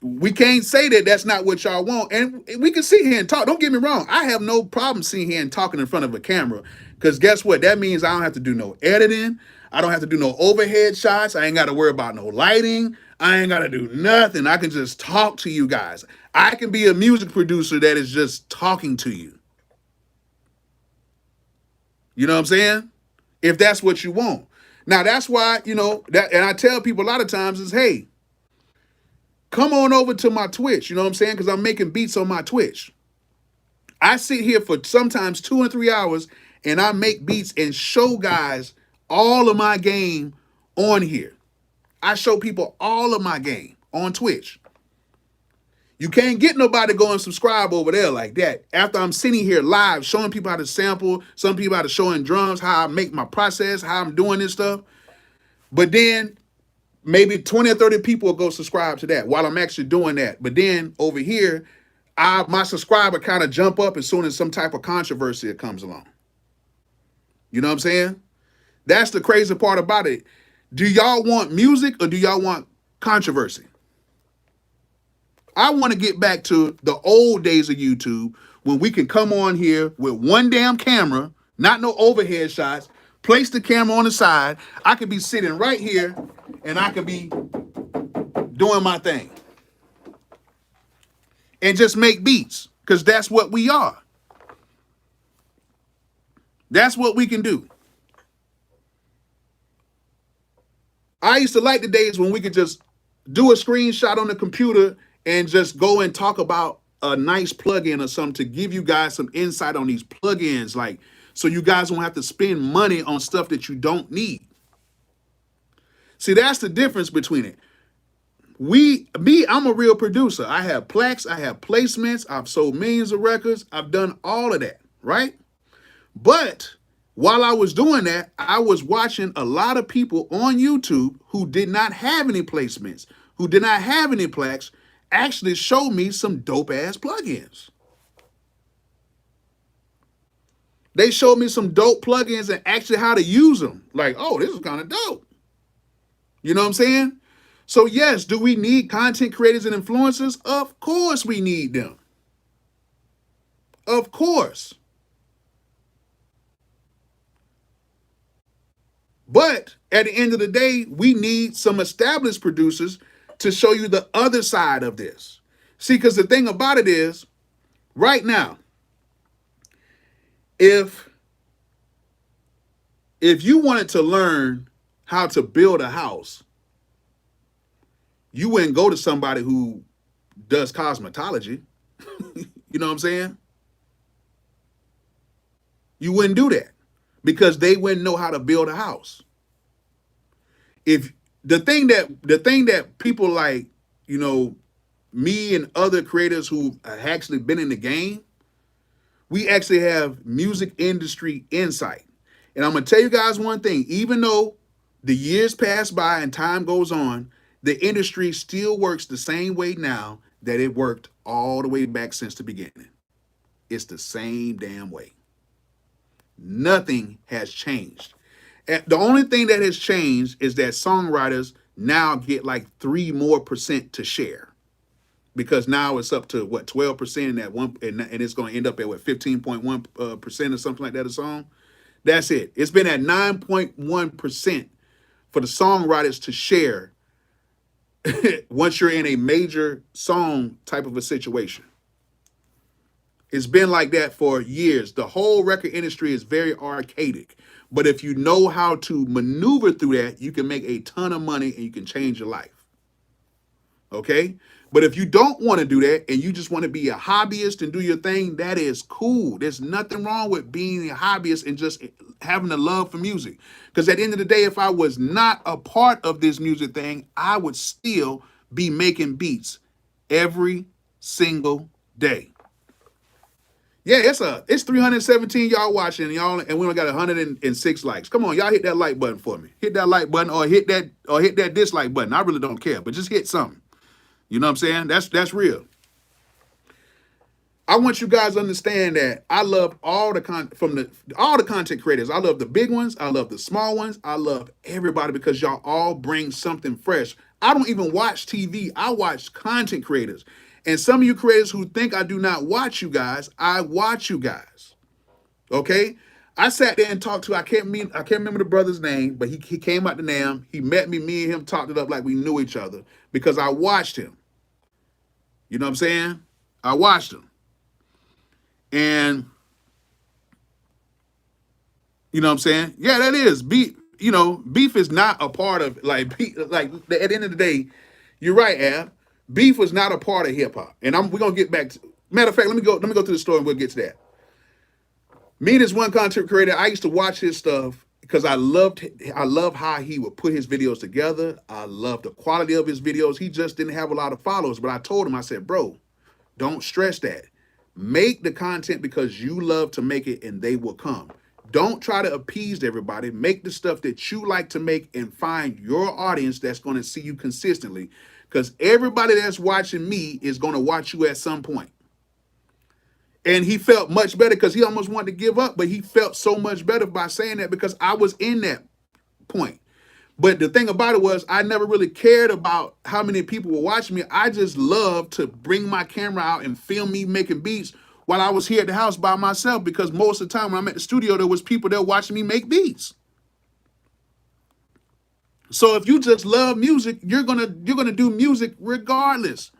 we can't say that that's not what y'all want. And we can sit here and talk. Don't get me wrong. I have no problem sitting here and talking in front of a camera. Because guess what? That means I don't have to do no editing. I don't have to do no overhead shots. I ain't got to worry about no lighting. I ain't got to do nothing. I can just talk to you guys. I can be a music producer that is just talking to you. You know what I'm saying? If that's what you want. Now, that's why, that, and I tell people a lot of times is, hey, come on over to my Twitch. You know what I'm saying? Because I'm making beats on my Twitch. I sit here for sometimes 2 and 3 hours and I make beats and show guys all of my game on here. I show people all of my game on Twitch. You can't get nobody to go and subscribe over there like that. After I'm sitting here live, showing people how to sample, some people how to showing drums, how I make my process, how I'm doing this stuff. But then maybe 20 or 30 people will go subscribe to that while I'm actually doing that. But then over here, my subscriber kind of jump up as soon as some type of controversy comes along. You know what I'm saying? That's the crazy part about it. Do y'all want music or do y'all want controversy? I want to get back to the old days of YouTube when we can come on here with one damn camera, not no overhead shots, place the camera on the side. I could be sitting right here and I could be doing my thing and just make beats because that's what we are. That's what we can do. I used to like the days when we could just do a screenshot on the computer and just go and talk about a nice plugin or something to give you guys some insight on these plugins, like so you guys won't have to spend money on stuff that you don't need. See, that's the difference between it. I'm a real producer. I have plaques, I have placements, I've sold millions of records, I've done all of that, right? But while I was doing that, I was watching a lot of people on YouTube who did not have any placements, who did not have any plaques, actually show me some dope ass plugins. They showed me some dope plugins and actually how to use them. Like, oh, this is kind of dope. You know what I'm saying? So yes, do we need content creators and influencers? Of course we need them. Of course. But at the end of the day, we need some established producers to show you the other side of this. See, because the thing about it is, right now, if you wanted to learn how to build a house, you wouldn't go to somebody who does cosmetology. You know what I'm saying? You wouldn't do that because they wouldn't know how to build a house. If the thing that people like, me and other creators who have actually been in the game, we actually have music industry insight. And I'm going to tell you guys one thing, even though the years pass by and time goes on, the industry still works the same way now that it worked all the way back since the beginning. It's the same damn way. Nothing has changed. And the only thing that has changed is that songwriters now get like 3% more to share. Because now it's up to what, 12% in that one, and it's going to end up at what, 15.1% or something like that a song. That's it. It's been at 9.1% for the songwriters to share once you're in a major song type of a situation. It's been like that for years. The whole record industry is very archaic. But if you know how to maneuver through that, you can make a ton of money and you can change your life. Okay? But if you don't want to do that and you just want to be a hobbyist and do your thing, that is cool. There's nothing wrong with being a hobbyist and just having a love for music. Because at the end of the day, if I was not a part of this music thing, I would still be making beats every single day. Yeah, it's 317 y'all watching, y'all, and we only got 106 likes. Come on, y'all hit that like button for me. Hit that like button or hit that dislike button. I really don't care, but just hit something. You know what I'm saying? That's real. I want you guys to understand that I love all the content creators. I love the big ones. I love the small ones. I love everybody because y'all all bring something fresh. I don't even watch TV. I watch content creators. And some of you creators who think I do not watch you guys, I watch you guys. Okay? I sat there and talked to, I can't remember the brother's name, but he came out to NAM. He met me. Me and him talked it up like we knew each other because I watched him. You know what I'm saying? I watched him. And you know what I'm saying? Yeah, that is beef. You know, beef is not a part of like like at the end of the day, you're right, Ab. Beef was not a part of hip hop. And we're gonna get back to, matter of fact, let me go to the story and we'll get to that. Me and this one content creator, I used to watch his stuff because I love how he would put his videos together. I love the quality of his videos. He just didn't have a lot of followers, but I told him, I said, bro, don't stress that. Make the content because you love to make it and they will come. Don't try to appease everybody. Make the stuff that you like to make and find your audience that's going to see you consistently. Because everybody that's watching me is going to watch you at some point. And he felt much better because he almost wanted to give up, but he felt so much better by saying that because I was in that point. But the thing about it was I never really cared about how many people were watching me. I just loved to bring my camera out and film me making beats while I was here at the house by myself, because most of the time when I'm at the studio, there was people there watching me make beats. So if you just love music, you're gonna do music regardless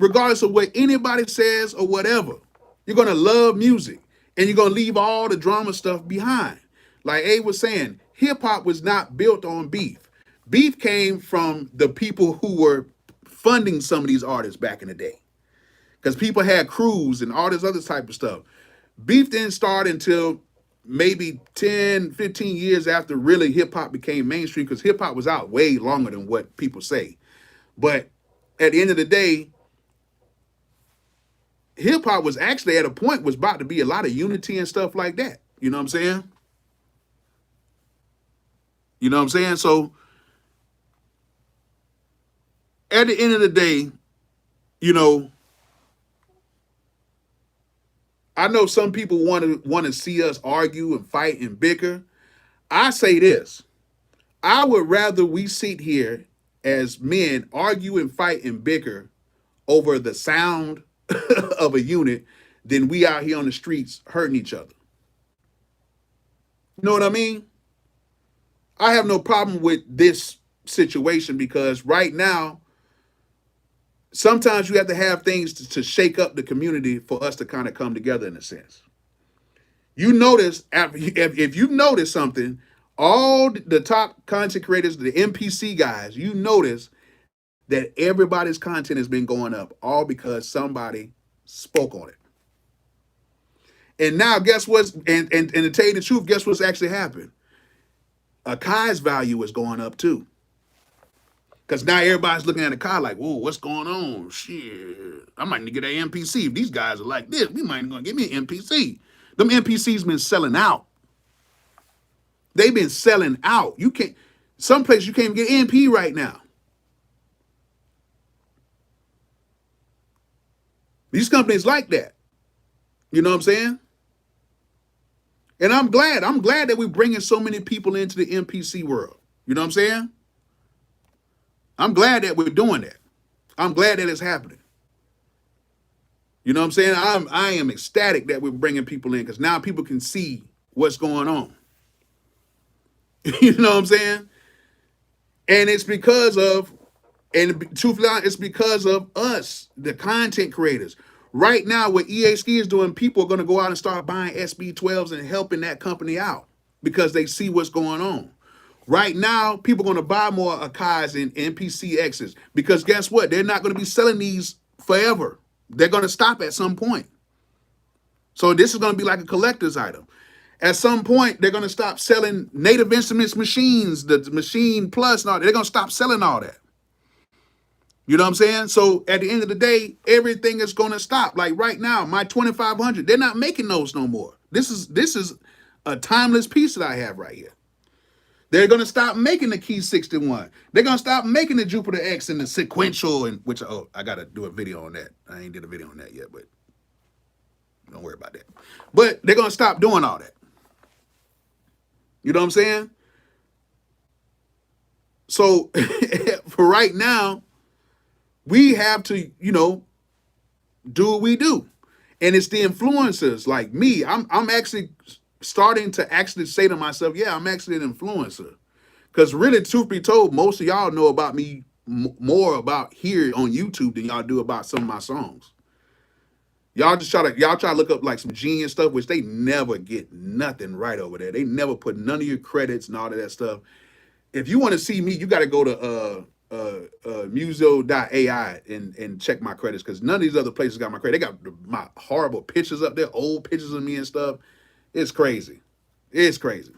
of what anybody says or whatever. You're gonna love music and you're gonna leave all the drama stuff behind. Like Abe was saying, hip hop was not built on beef. Beef came from the people who were funding some of these artists back in the day, because people had crews and all this other type of stuff. Beef didn't start until maybe 10, 15 years after really hip hop became mainstream, because hip hop was out way longer than what people say. But at the end of the day, hip hop was actually at a point was about to be a lot of unity and stuff like that. You know what I'm saying? You know what I'm saying? So at the end of the day, you know, I know some people want to see us argue and fight and bicker. I say this. I would rather we sit here as men argue and fight and bicker over the sound of a unit than we out here on the streets hurting each other. You know what I mean? I have no problem with this situation because right now, sometimes you have to have things to shake up the community for us to kind of come together in a sense. You notice, if you notice something, all the top content creators, the NPC guys, you notice that everybody's content has been going up all because somebody spoke on it. And now guess what's, and to tell you the truth, guess what's actually happened? Akai's value is going up too. Because now everybody's looking at Akai like, whoa, what's going on? Shit, I might need to get an NPC. If these guys are like this, we might gonna get me an NPC. Them NPCs been selling out. They've been selling out. You can't, some places you can't even get NP right now. These companies like that. You know what I'm saying? And I'm glad that we're bringing so many people into the NPC world. You know what I'm saying? I'm glad that we're doing that. I'm glad that it's happening. You know what I'm saying? I am ecstatic that we're bringing people in because now people can see what's going on. You know what I'm saying? And it's because of, and truthfully, it's because of us, the content creators. Right now, what EA Ski is doing, people are going to go out and start buying SB12s and helping that company out because they see what's going on. Right now, people are going to buy more Akai's and NPCXs because guess what? They're not going to be selling these forever. They're going to stop at some point. So this is going to be like a collector's item. At some point, they're going to stop selling Native Instruments machines, the Machine Plus, and all that. They're going to stop selling all that. You know what I'm saying? So at the end of the day, everything is going to stop. Like right now, my 2500, they're not making those no more. This is a timeless piece that I have right here. They're going to stop making the Key 61. They're going to stop making the Jupiter X and the sequential, and which, oh, I got to do a video on that. I ain't did a video on that yet, but don't worry about that. But they're going to stop doing all that. You know what I'm saying? So for right now, we have to, do what we do. And it's the influencers like me. I'm actually starting to actually say to myself, yeah, I'm actually an influencer. Because really, truth be told, most of y'all know about me more about here on YouTube than y'all do about some of my songs. Y'all try to look up like some genius stuff, which they never get nothing right over there. They never put none of your credits and all of that stuff. If you want to see me, you got to go to Museo.ai and check my credits, because none of these other places got my credit. They got my horrible pictures up there, old pictures of me and stuff. It's crazy. It's crazy.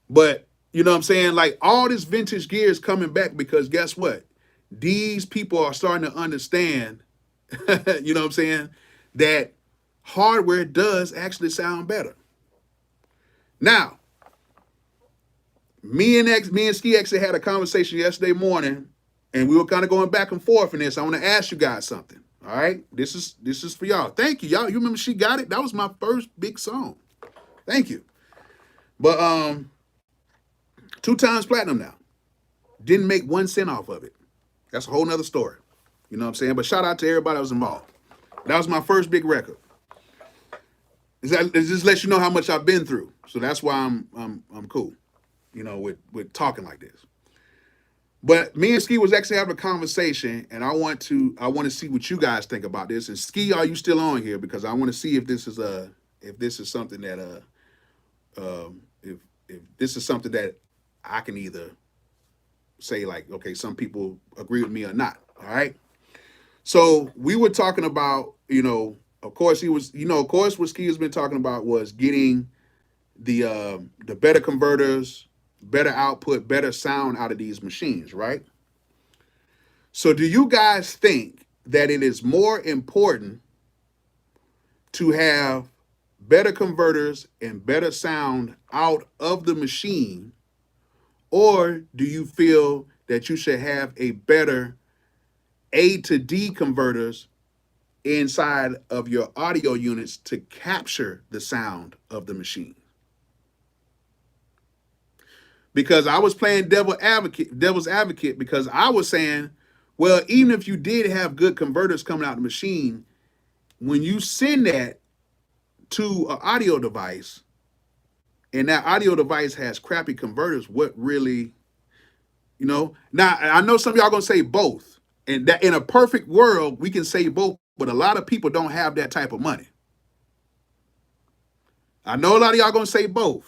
But you know what I'm saying? Like, all this vintage gear is coming back because guess what? These people are starting to understand, you know what I'm saying, that hardware does actually sound better. Now, me and Ski actually had a conversation yesterday morning, and we were kind of going back and forth in this. I want to ask you guys something. All right, this is for y'all. Thank you, y'all. You remember She Got It? That was my first big song. Thank you. But 2 times platinum now. Didn't make 1 cent off of it. That's a whole nother story. You know what I'm saying? But shout out to everybody that was involved. That was my first big record. It just lets you know how much I've been through. So that's why I'm cool, with talking like this. But me and Ski was actually having a conversation, and I want to see what you guys think about this. And Ski, are you still on here? Because I want to see if this is something that if this is something that I can either say like, okay, some people agree with me or not. All right. So we were talking about, of course what Ski has been talking about was getting the better converters, better output, better sound out of these machines, right? So do you guys think that it is more important to have better converters and better sound out of the machine, or do you feel that you should have a better A to D converters inside of your audio units to capture the sound of the machine? Because I was playing devil's advocate, because I was saying, well, even if you did have good converters coming out of the machine, when you send that to an audio device and that audio device has crappy converters, what really, now I know some of y'all gonna say both, and that in a perfect world we can say both, but a lot of people don't have that type of money. I know a lot of y'all gonna say both,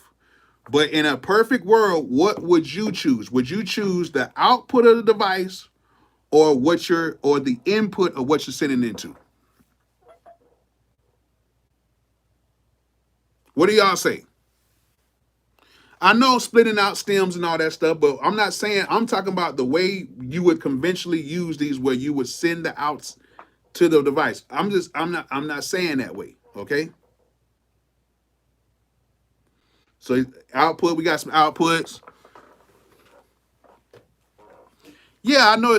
but in a perfect world, what would you choose? Would you choose the output of the device or the input of what you're sending into? What do y'all say? I know splitting out stems and all that stuff, but I'm talking about the way you would conventionally use these, where you would send the outs to the device. I'm not saying that way, okay? So output, we got some outputs. Yeah, I know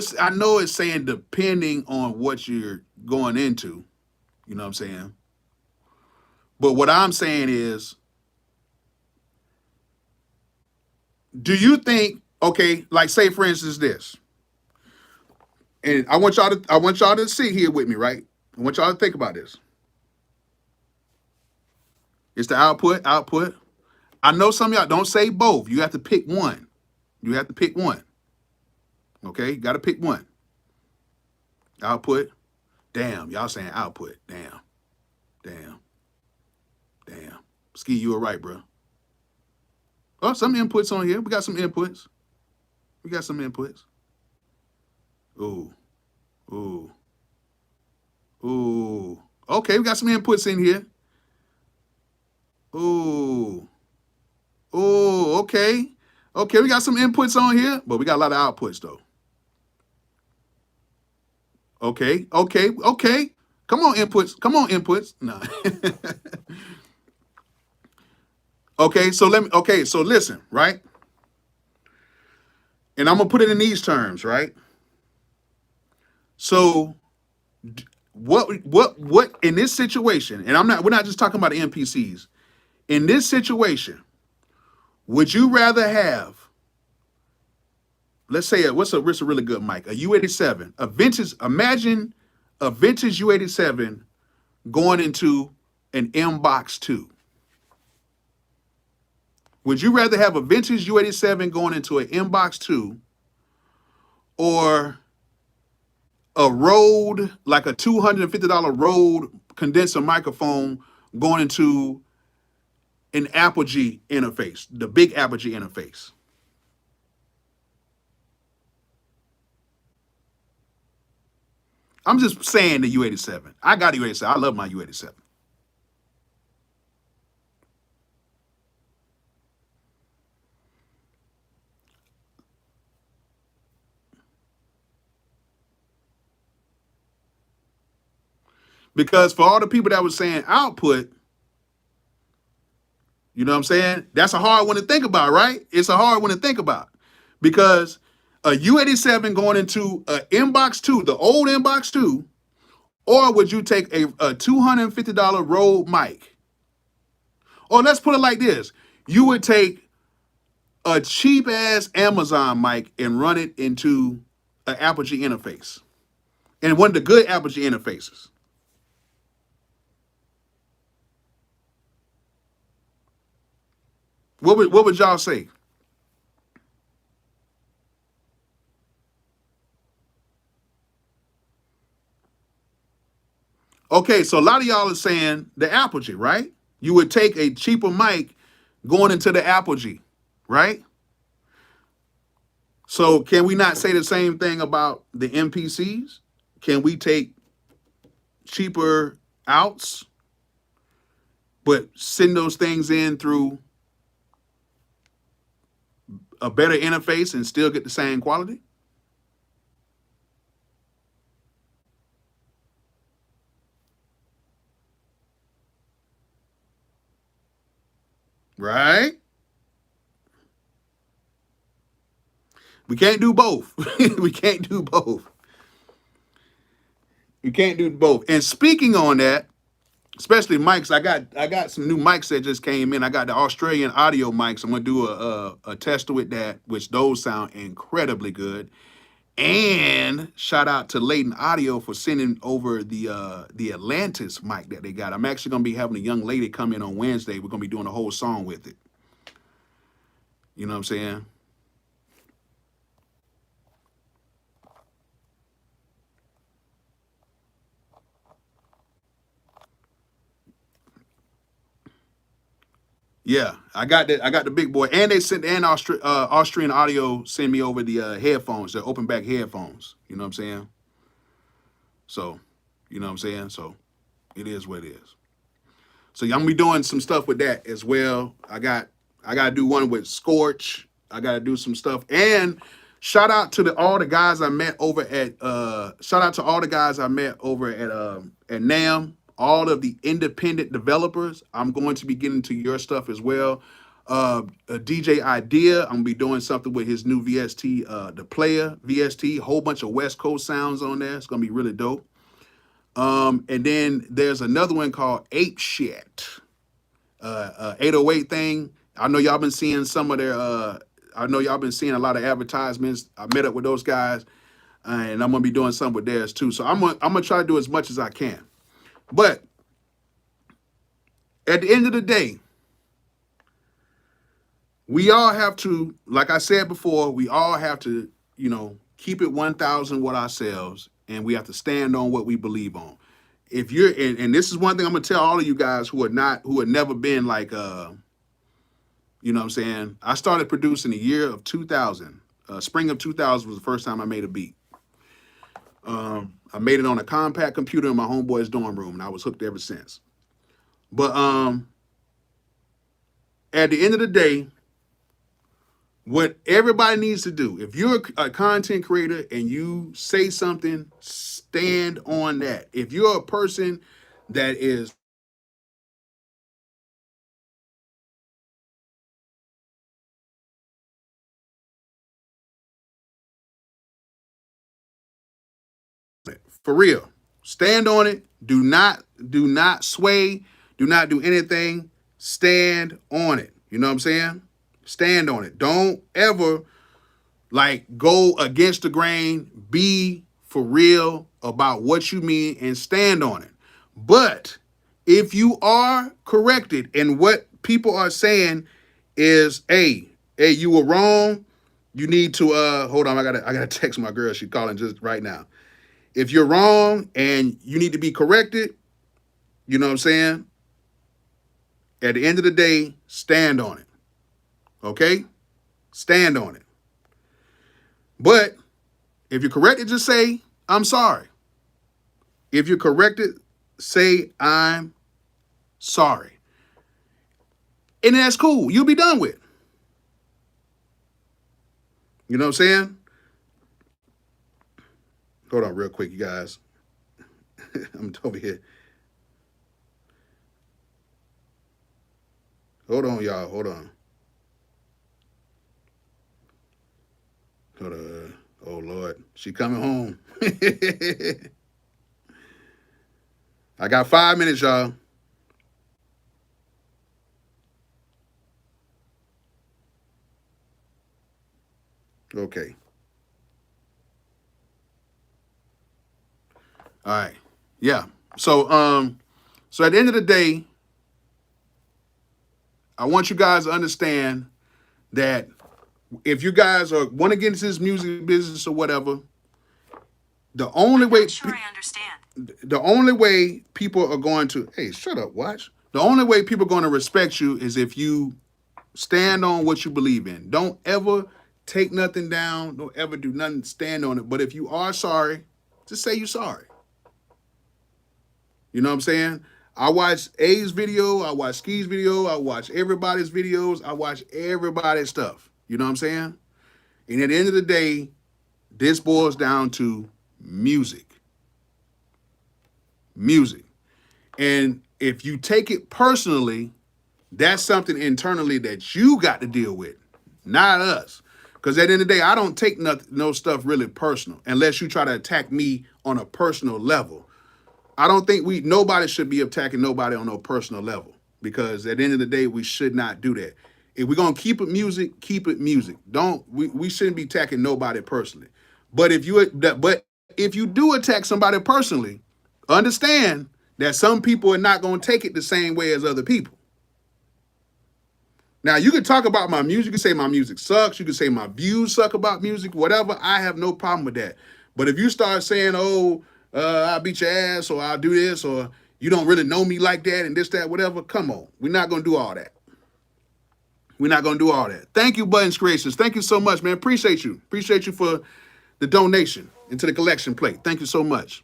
it's saying depending on what you're going into, you know what I'm saying? But what I'm saying is, do you think, okay, like say for instance this, and I want y'all to sit here with me, right? I want y'all to think about this. It's the output. I know some of y'all don't say both. You have to pick one. Okay, you got to pick one. Output. Damn, y'all saying output. Damn. Ski, you were right, bro. Oh, some inputs on here. We got some inputs. Ooh. Okay, we got some inputs in here. Ooh, okay. Okay, we got some inputs on here, but we got a lot of outputs, though. Okay. Come on, inputs. No. Okay, so listen, right? And I'm gonna put it in these terms, right? So what in this situation, and we're not just talking about the NPCs. In this situation, would you rather have let's say what's a really good mic? A U87, a vintage. Imagine a vintage U87 going into an M Box 2. Would you rather have a vintage U87 going into an M Box 2 or a Rode, like a $250 Rode condenser microphone going into an Apogee interface, the big Apogee interface? I'm just saying the U87. I got a U87. I love my U87. Because for all the people that was saying output, you know what I'm saying? That's a hard one to think about, right? It's a hard one to think about. Because a U87 going into a Inbox 2, the old Inbox 2, or would you take a $250 Rode mic? Or let's put it like this. You would take a cheap ass Amazon mic and run it into an Apogee interface. And one of the good Apogee interfaces. What would y'all say? Okay, so a lot of y'all are saying the Apogee, right? You would take a cheaper mic going into the Apogee, right? So can we not say the same thing about the MPCs? Can we take cheaper outs, but send those things in through a better interface and still get the same quality? Right? We can't do both. We can't do both. You can't do both. And speaking on that, especially mics, I got some new mics that just came in. I got the Australian audio mics. I'm gonna do a tester with that, which those sound incredibly good. And shout out to Leighton Audio for sending over the Atlantis mic that they got. I'm actually gonna be having a young lady come in on Wednesday. We're gonna be doing a whole song with it. You know what I'm saying? Yeah, I got the big boy, and they sent and Austrian Audio send me over the headphones, the open back headphones. You know what I'm saying? So, you know what I'm saying? So, it is what it is. So I'm gonna be doing some stuff with that as well. I gotta do one with Scorch. I gotta do some stuff. And shout out to all the guys I met over at shout out to all the guys I met over at NAM, all of the independent developers. I'm going to be getting to your stuff as well. A DJ Idea, I'm gonna be doing something with his new VST, the player VST, whole bunch of West Coast sounds on there. It's gonna be really dope. And then there's another one called Ape Shit, 808 thing. I know y'all been seeing some of their. I know y'all been seeing a lot of advertisements. I met up with those guys, and I'm gonna be doing some with theirs too. So I'm gonna try to do as much as I can. But at the end of the day, we all have to, like I said before, we all have to, keep it 1,000 with ourselves, and we have to stand on what we believe on. If you're, and this is one thing I'm gonna tell all of you guys who had never been like, you know what I'm saying? I started producing the year of 2000. Spring of 2000 was the first time I made a beat. I made it on a compact computer in my homeboy's dorm room, and I was hooked ever since. But at the end of the day, what everybody needs to do, if you're a content creator and you say something, stand on that. If you're a person that is for real, stand on it. Do not sway. Do not do anything. Stand on it. You know what I'm saying? Stand on it. Don't ever Like, go against the grain, be for real about what you mean and stand on it. But if you are corrected and what people are saying is, hey, you were wrong, you need to hold on, I gotta text my girl. She's calling just right now. If you're wrong and you need to be corrected, you know what I'm saying? At the end of the day, stand on it. Okay? Stand on it. But if you're corrected, just say, I'm sorry. If you're corrected, say, I'm sorry. And that's cool. You'll be done with. You know what I'm saying? Hold on real quick, you guys. I'm over here. Hold on, y'all. Hold on. Hold on. Oh, Lord. She coming home. I got 5 minutes, y'all. Okay. All right. Yeah. So at the end of the day, I want you guys to understand that if you guys are want to get into this music business or whatever, the only way sure I understand. The only way people are going to shut up, watch. The only way people are going to respect you is if you stand on what you believe in. Don't ever take nothing down. Don't ever do nothing. Stand on it. But if you are sorry, just say you're sorry. You know what I'm saying? I watch A's video. I watch Ski's video. I watch everybody's videos. I watch everybody's stuff. You know what I'm saying? And at the end of the day, this boils down to music. Music. And if you take it personally, that's something internally that you got to deal with, not us. Because at the end of the day, I don't take no stuff really personal unless you try to attack me on a personal level. I don't think nobody should be attacking nobody on no personal level, because at the end of the day, we should not do that. If we're gonna keep it music, keep it music. We shouldn't be attacking nobody personally. But if you do attack somebody personally, understand that some people are not gonna take it the same way as other people. Now, you can talk about my music. You can say my music sucks. You can say my views suck about music, whatever. I have no problem with that. But if you start saying, I'll beat your ass, or I'll do this, or you don't really know me like that, and this, that, whatever, come on. We're not going to do all that. We're not going to do all that. Thank you, Buttons Creations. Thank you so much, man. Appreciate you. Appreciate you for the donation into the collection plate. Thank you so much.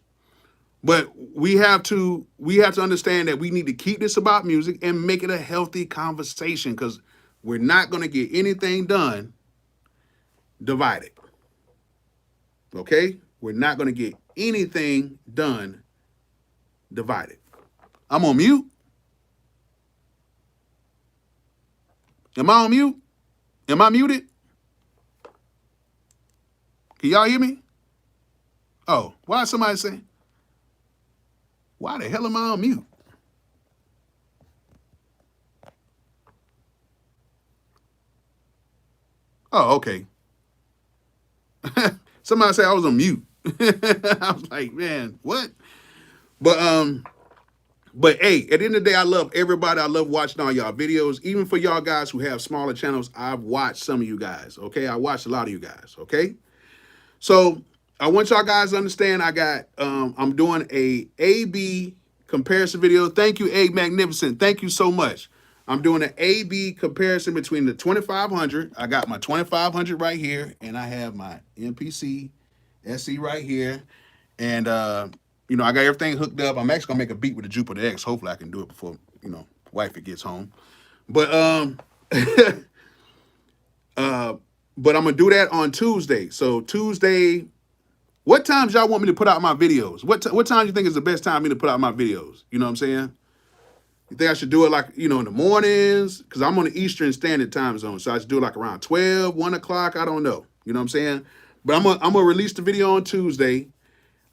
But we have to understand that we need to keep this about music and make it a healthy conversation, because we're not going to get anything done divided. Okay? We're not going to get anything done divided. I'm on mute. Am I on mute? Am I muted? Can y'all hear me? Oh, why is somebody saying? Why the hell am I on mute? Oh, okay. Somebody said I was on mute. I was like, man, what? But hey, at the end of the day, I love everybody. I love watching all y'all videos. Even for y'all guys who have smaller channels, I've watched some of you guys. Okay, I watched a lot of you guys. Okay, so I want y'all guys to understand. I'm doing a A/B comparison video. Thank you, A Magnificent. Thank you so much. I'm doing an A/B comparison between the 2500. I got my 2500 right here, and I have my MPC SE right here, and I got everything hooked up. I'm actually gonna make a beat with the Jupiter X. Hopefully, I can do it before wifey gets home. But but I'm gonna do that on Tuesday. So Tuesday, what times y'all want me to put out my videos? What time do you think is the best time for me to put out my videos? You know what I'm saying? You think I should do it like, in the mornings? Because I'm on the Eastern Standard Time Zone. So I should do it like around 12, 1 o'clock. I don't know. You know what I'm saying? But I'm gonna release the video on Tuesday.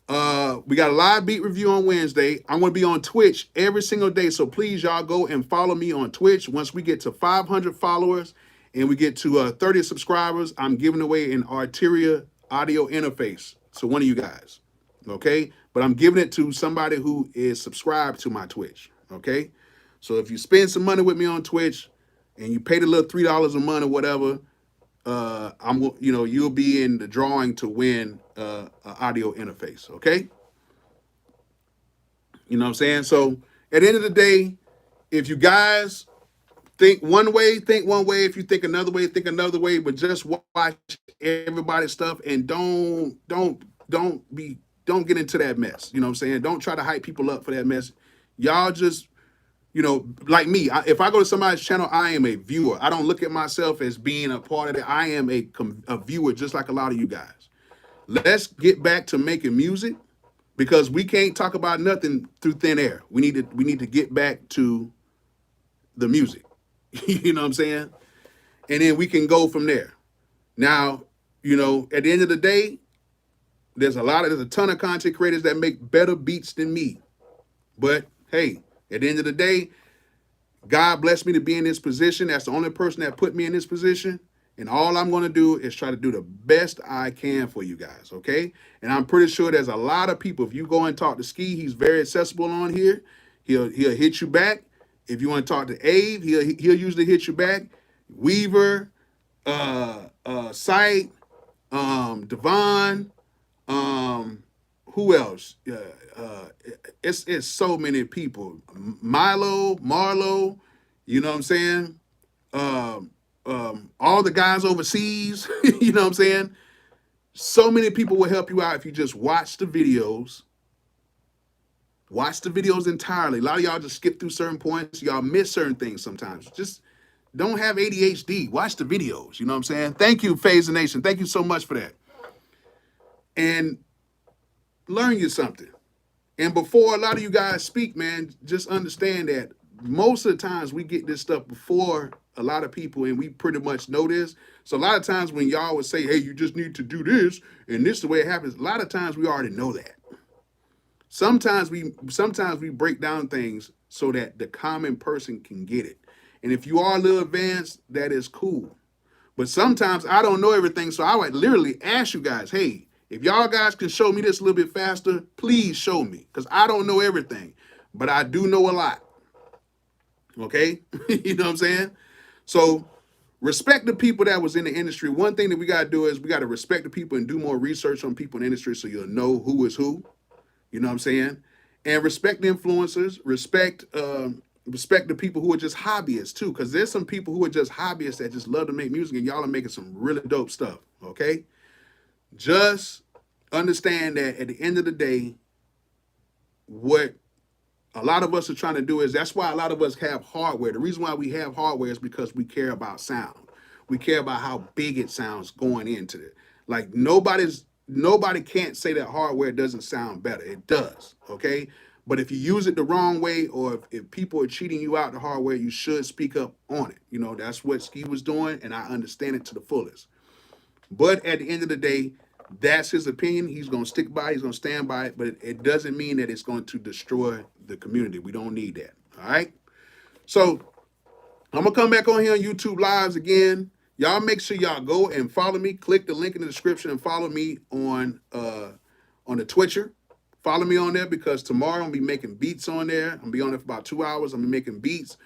We got a live beat review on Wednesday. I'm going to be on Twitch every single day. So please, y'all, go and follow me on Twitch. Once we get to 500 followers and we get to 30 subscribers, I'm giving away an Arteria audio interface to one of you guys. Okay, but I'm giving it to somebody who is subscribed to my Twitch. Okay, so if you spend some money with me on Twitch and you pay the little $3 a month or whatever, you'll be in the drawing to win an audio interface. Okay, you know what I'm saying? So at the end of the day, if you guys think one way, think one way. If you think another way, think another way. But just watch everybody's stuff and don't get into that mess. You know what I'm saying? Don't try to hype people up for that mess. Y'all just, like me. If I go to somebody's channel, I am a viewer. I don't look at myself as being a part of it. I am a viewer, just like a lot of you guys. Let's get back to making music, because we can't talk about nothing through thin air. We need to get back to the music. You know what I'm saying? And then we can go from there. Now, at the end of the day, there's a ton of content creators that make better beats than me. But hey, at the end of the day, God blessed me to be in this position. That's the only person that put me in this position. And all I'm going to do is try to do the best I can for you guys, okay? And I'm pretty sure there's a lot of people. If you go and talk to Ski, he's very accessible on here. He'll hit you back. If you want to talk to Abe, he'll usually hit you back. Weaver, Sight, Devon, who else? It's so many people. Marlo, you know what I'm saying? All the guys overseas, you know what I'm saying? So many people will help you out if you just watch the videos. Watch the videos entirely. A lot of y'all just skip through certain points. Y'all miss certain things sometimes. Just don't have ADHD. Watch the videos. You know what I'm saying? Thank you, FaZe Nation. Thank you so much for that. And learn you something. And before a lot of you guys speak, man, just understand that most of the times we get this stuff before a lot of people, and we pretty much know this. So a lot of times when y'all would say, hey, you just need to do this, and this is the way it happens, a lot of times we already know that. Sometimes we break down things so that the common person can get it. And if you are a little advanced, that is cool. But sometimes I don't know everything, so I would literally ask you guys, hey, if y'all guys can show me this a little bit faster, please show me, because I don't know everything, but I do know a lot. Okay? You know what I'm saying? So respect the people that was in the industry. One thing that we got to do is we got to respect the people and do more research on people in the industry so you'll know who is who. You know what I'm saying? And respect the influencers. Respect the people who are just hobbyists too, because there's some people who are just hobbyists that just love to make music, and y'all are making some really dope stuff. Okay? Just understand that at the end of the day, what a lot of us are trying to do is, that's why a lot of us have hardware. The reason why we have hardware is because we care about sound. We care about how big it sounds going into it. Like nobody can't say that hardware doesn't sound better. It does, okay? But if you use it the wrong way, or if people are cheating you out the hardware, you should speak up on it. You know, that's what Ski was doing, and I understand it to the fullest. But at the end of the day, that's his opinion. He's going to stick by it. He's going to stand by it. But it doesn't mean that it's going to destroy the community. We don't need that. All right? So I'm going to come back on here on YouTube Lives again. Y'all make sure y'all go and follow me. Click the link in the description and follow me on the Twitcher. Follow me on there, because tomorrow I'm going to be making beats on there. I'm going to be on there for about 2 hours. I'm going to be making beats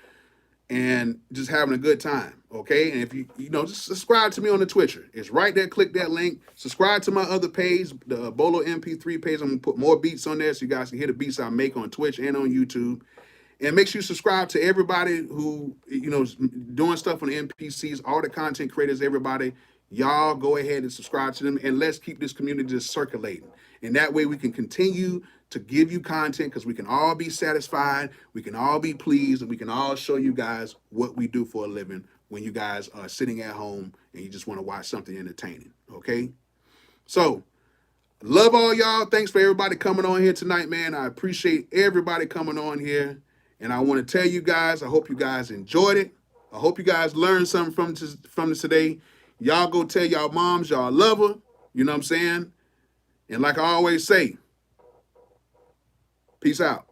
and just having a good time, okay? And if you just subscribe to me on the Twitcher. It's right there. Click that link. Subscribe to my other page, the Bolo MP3 page. I'm going to put more beats on there so you guys can hear the beats I make on Twitch and on YouTube. And make sure you subscribe to everybody who, is doing stuff on the NPCs, all the content creators, everybody. Y'all go ahead and subscribe to them, and let's keep this community just circulating. And that way we can continue to give you content, because we can all be satisfied, we can all be pleased, and we can all show you guys what we do for a living when you guys are sitting at home and you just want to watch something entertaining, okay? So, love all y'all. Thanks for everybody coming on here tonight, man. I appreciate everybody coming on here. And I want to tell you guys, I hope you guys enjoyed it. I hope you guys learned something from this today. Y'all go tell y'all moms y'all love her. You know what I'm saying? And like I always say, peace out.